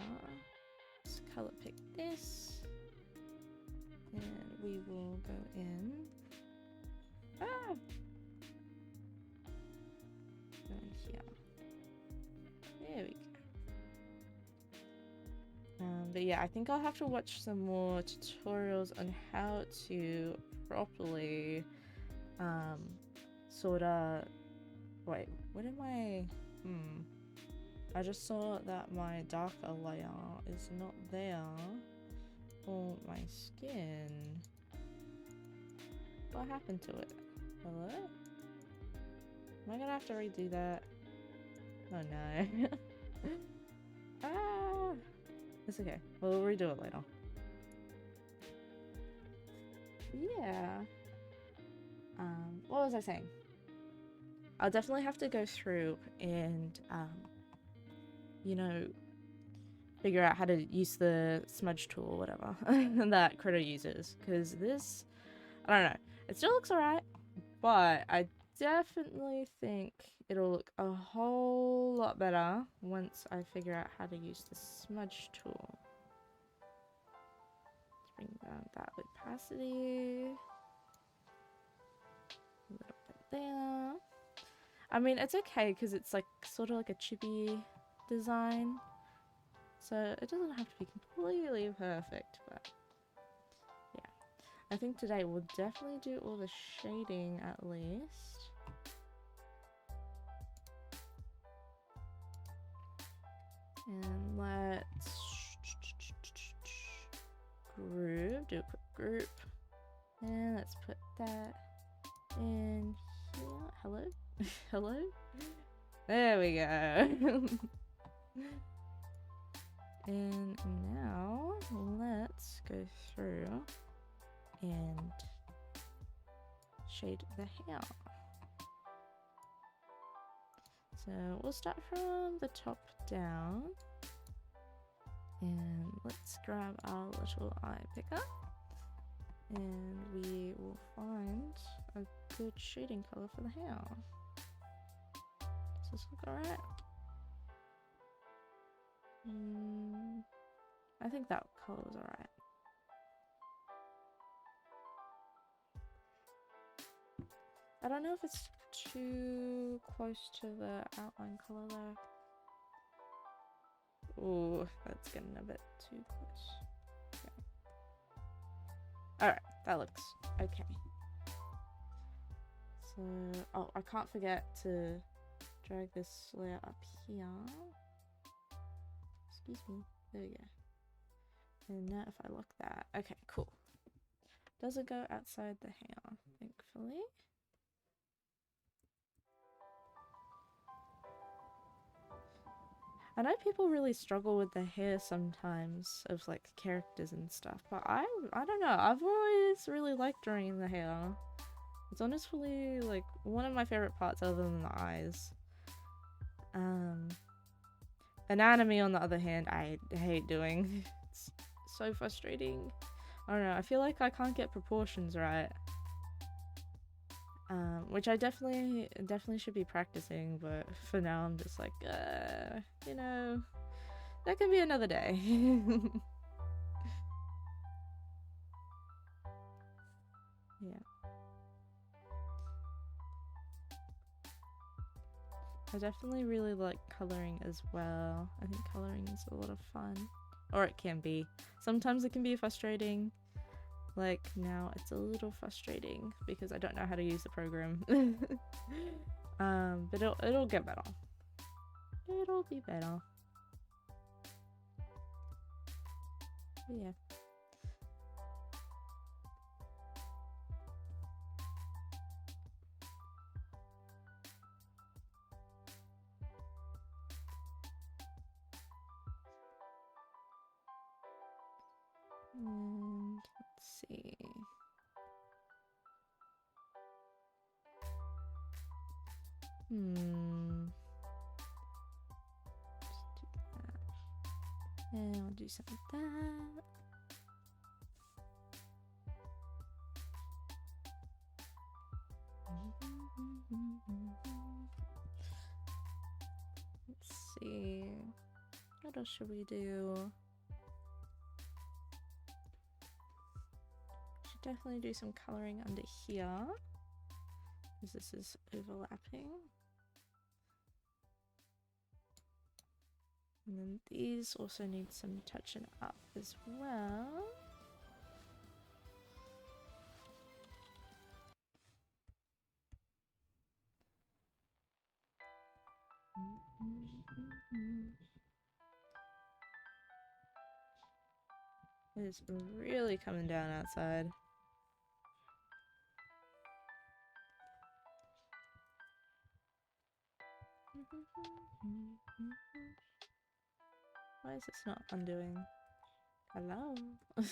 Let's color pick this. And we will go in. Ah! Go in here. There we go. But yeah, I think I'll have to watch some more tutorials on how to properly sort of... Wait, what am I... I just saw that my darker layer is not there for my skin. What happened to it? Hello? Am I gonna have to redo that? Oh no. Ah! It's okay. We'll redo it later. Yeah. What was I saying? I'll definitely have to go through and, you know, figure out how to use the smudge tool or whatever that Critter uses. Because this, I don't know. It still looks alright, but I definitely think it'll look a whole lot better once I figure out how to use the smudge tool. Let's bring down that opacity. A little bit there. I mean, it's okay because it's like sort of like a chibi design. So it doesn't have to be completely perfect, but yeah. I think today we'll definitely do all the shading at least. And let's group, do a quick group. And let's put that in here. Hello? Hello? There we go. And now let's go through and shade the hair. So we'll start from the top down, and let's grab our little eye picker, and we will find a good shading color for the hair. Does this look alright? I think that color was alright. I don't know if it's too close to the outline color though. Ooh, that's getting a bit too close. Okay. Alright, that looks okay. So, oh, I can't forget to drag this layer up here. Excuse me. There we go. And now if I lock that. Okay, cool. Doesn't go outside the hair, thankfully. I know people really struggle with the hair sometimes of like characters and stuff, but I don't know. I've always really liked drawing the hair. It's honestly like one of my favorite parts other than the eyes. Anatomy on the other hand, I hate doing. It's so frustrating. I don't know, I feel like I can't get proportions right. Which I definitely should be practicing, but for now I'm just like, you know, that can be another day. Yeah. I definitely really like coloring as well. I think coloring is a lot of fun. Or it can be. Sometimes it can be frustrating. Like now it's a little frustrating because I don't know how to use the program. But it'll get better. It'll be better. Yeah. And let's see. Just do that. And I'll do some of that. Let's see. What else should we do? Should definitely do some coloring under here, because this is overlapping. And then these also need some touching up as well. It is really coming down outside. Why is this not undoing? Hello? Is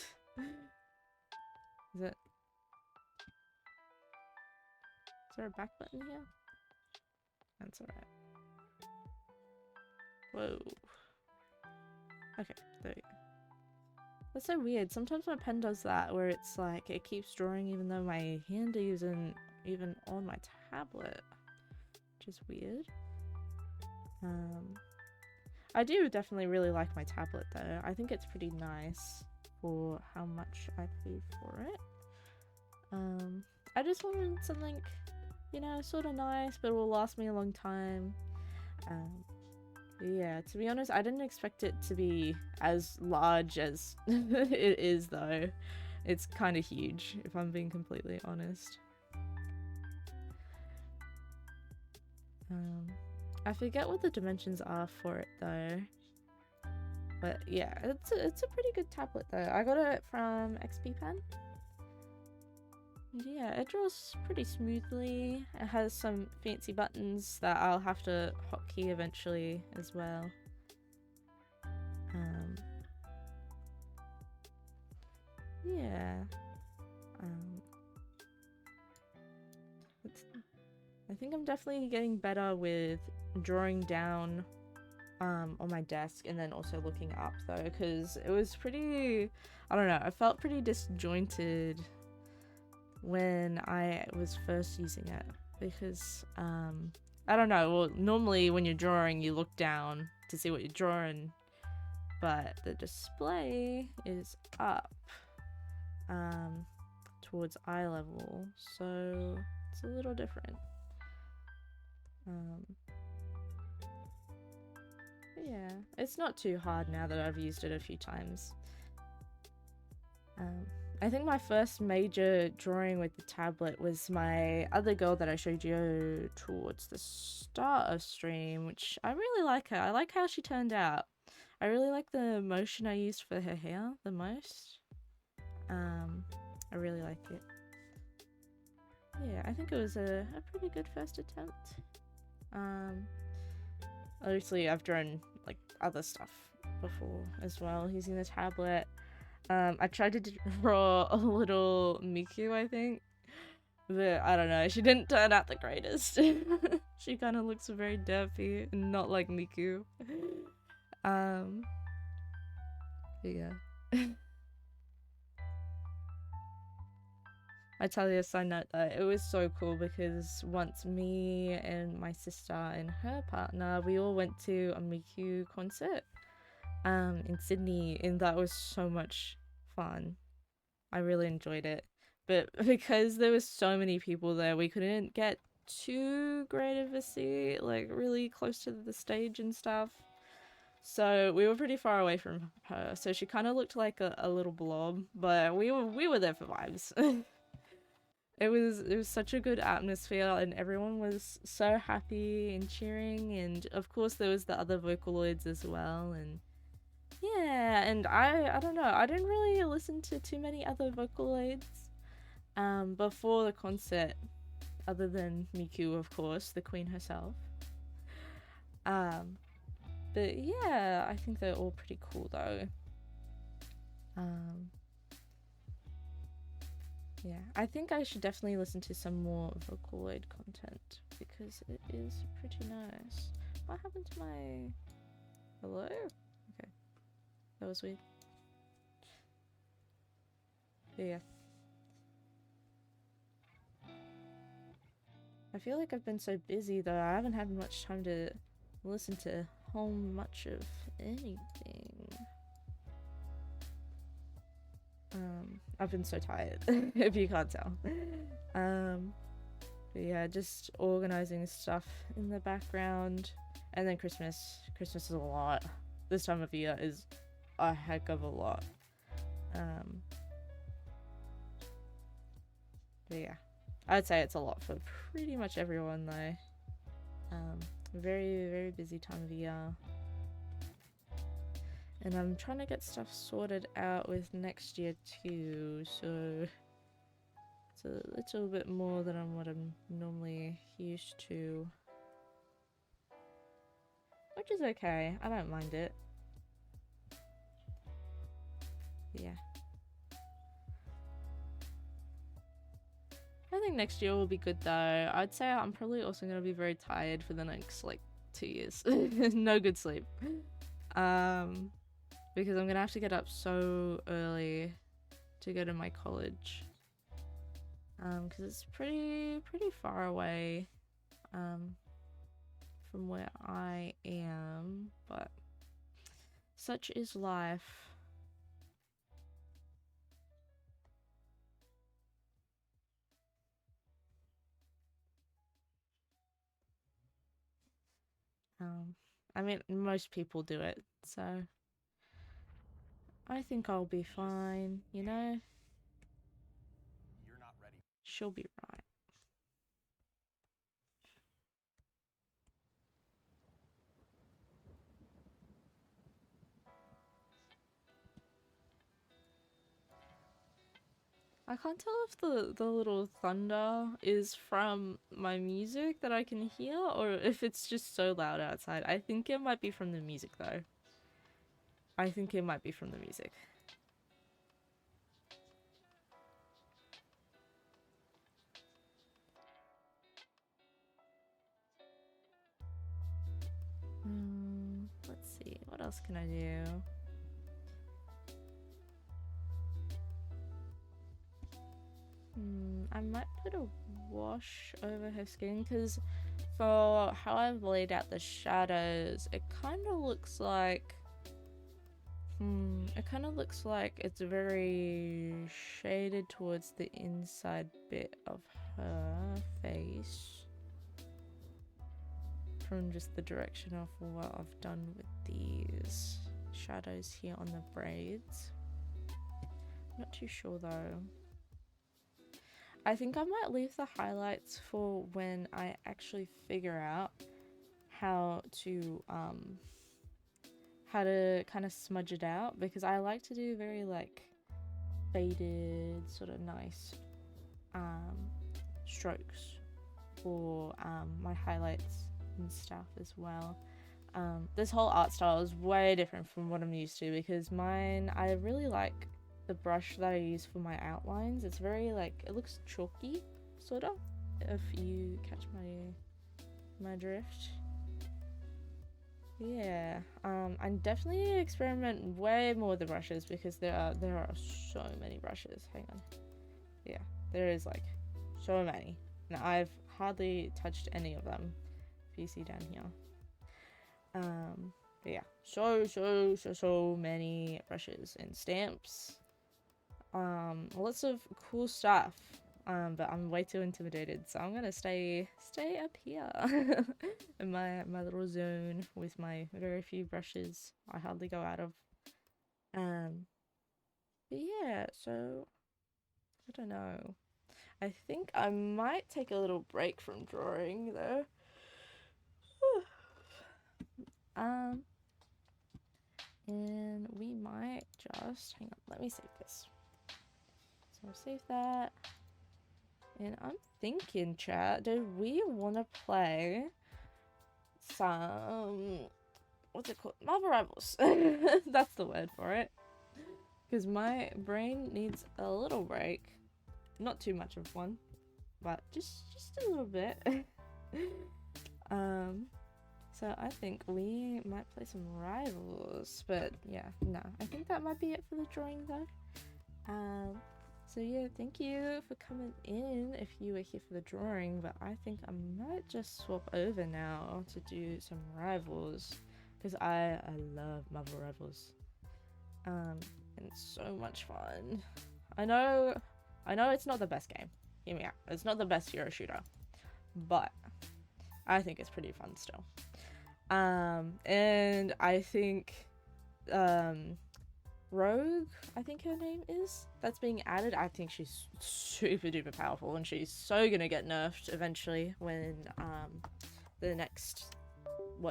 there a back button here? That's alright. Whoa. Okay, there we go. That's so weird. Sometimes my pen does that where it's like it keeps drawing even though my hand isn't even on my tablet, which is weird. I do definitely really like my tablet though. I think it's pretty nice for how much I paid for it. I just wanted something, you know, sort of nice but will last me a long time. Yeah, to be honest, I didn't expect it to be as large as it is though. It's kind of huge, if I'm being completely honest. I forget what the dimensions are for it though. But yeah, it's a pretty good tablet though. I got it from XP Pen. Yeah, it draws pretty smoothly. It has some fancy buttons that I'll have to hotkey eventually as well. Yeah. I think I'm definitely getting better with drawing down on my desk and then also looking up though, because it was pretty, I don't know, I felt pretty disjointed when I was first using it because I don't know, well normally when you're drawing you look down to see what you're drawing, but the display is up towards eye level, so it's a little different. Yeah, it's not too hard now that I've used it a few times. I think my first major drawing with the tablet was my other girl that I showed you towards the start of stream, which I really like her. I like how she turned out. I really like the motion I used for her hair the most. I really like it. Yeah, I think it was a pretty good first attempt. Obviously I've drawn like other stuff before as well using the tablet. I tried to draw a little Miku, I think, but I don't know, she didn't turn out the greatest. She kind of looks very derpy and not like Miku. Yeah. I tell you a side note though, it was so cool because once me and my sister and her partner, we all went to a Miku concert in Sydney, and that was so much fun. I really enjoyed it. But because there was so many people there, we couldn't get too great of a seat, like really close to the stage and stuff. So we were pretty far away from her, so she kind of looked like a little blob, but we were there for vibes. It was such a good atmosphere, and everyone was so happy and cheering, and of course there was the other Vocaloids as well, and yeah, and I don't know, I didn't really listen to too many other Vocaloids before the concert, other than Miku, of course, the queen herself. But yeah, I think they're all pretty cool though. Yeah, I think I should definitely listen to some more Vocaloid content because it is pretty nice. What happened to my... Hello? Okay. That was weird. But yeah. I feel like I've been so busy though, I haven't had much time to listen to whole much of anything. I've been so tired, if you can't tell. But yeah, just organizing stuff in the background. And then Christmas. Christmas is a lot. This time of year is a heck of a lot. But yeah, I'd say it's a lot for pretty much everyone though. Very, very busy time of year. And I'm trying to get stuff sorted out with next year too, so it's a little bit more than what I'm normally used to. Which is okay, I don't mind it. But yeah. I think next year will be good though. I'd say I'm probably also going to be very tired for the next like 2 years. No good sleep. Because I'm gonna have to get up so early to go to my college. Because it's pretty far away from where I am, but such is life. I mean, most people do it, so I think I'll be fine, you know? You're not ready. She'll be right. I can't tell if the little thunder is from my music that I can hear or if it's just so loud outside. I think it might be from the music though. I think it might be from the music. Let's see, what else can I do? I might put a wash over her skin because for how I've laid out the shadows, it kind of looks like it's very shaded towards the inside bit of her face from just the direction of what I've done with these shadows here on the braids. Not too sure though. I think I might leave the highlights for when I actually figure out how to kind of smudge it out, because I like to do very like faded sort of nice strokes for my highlights and stuff as well. This whole art style is way different from what I'm used to because mine, I really like the brush that I use for my outlines. It's very like, it looks chalky sort of, if you catch my drift. Yeah, I definitely experiment way more with the brushes because there are so many brushes. Hang on. Yeah, There is like so many, and I've hardly touched any of them. If you see down here. But yeah, so many brushes and stamps. Lots of cool stuff. But I'm way too intimidated, so I'm gonna stay up here in my little zone with my very few brushes I hardly go out of. But yeah, so I don't know. I think I might take a little break from drawing though. And we might just hang on. Let me save this. So I'll save that. And I'm thinking, chat, do we want to play some, what's it called? Marvel Rivals. That's the word for it. Because my brain needs a little break. Not too much of one, but just a little bit. So I think we might play some Rivals, but yeah, no, I think that might be it for the drawing though. So yeah, thank you for coming in if you were here for the drawing, but I think I might just swap over now to do some Rivals, because I love Marvel Rivals. And it's so much fun. I know it's not the best game. Hear me out. It's not the best hero shooter, but I think it's pretty fun still. And I think Rogue, I think her name is, that's being added. I think she's super duper powerful, and she's so gonna get nerfed eventually when the next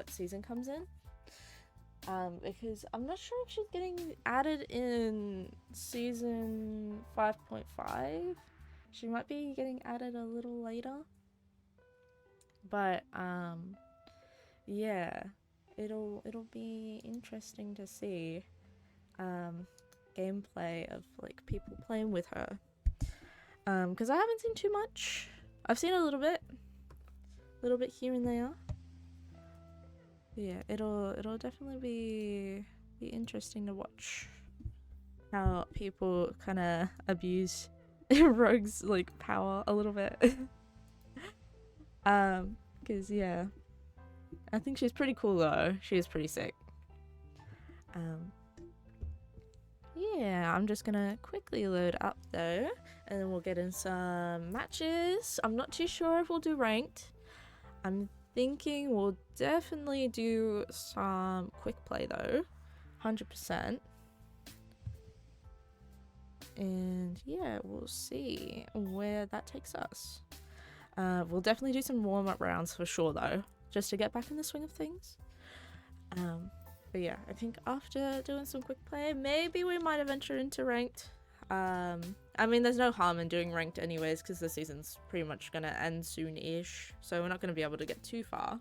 season comes in. Because I'm not sure if she's getting added in season 5.5. She might be getting added a little later. But yeah, it'll be interesting to see gameplay of like people playing with her. Because I haven't seen too much. I've seen a little bit here and there. Yeah, it'll definitely be interesting to watch how people kind of abuse Rogue's like power a little bit. Because yeah, I think she's pretty cool though. She is pretty sick. Yeah, I'm just gonna quickly load up though, and then we'll get in some matches. I'm not too sure if we'll do ranked. I'm thinking we'll definitely do some quick play though, 100%. And yeah, we'll see where that takes us. We'll definitely do some warm-up rounds for sure though, just to get back in the swing of things. But yeah, I think after doing some quick play, maybe we might venture into ranked. I mean, there's no harm in doing ranked anyways, because the season's pretty much gonna end soon-ish, so we're not gonna be able to get too far.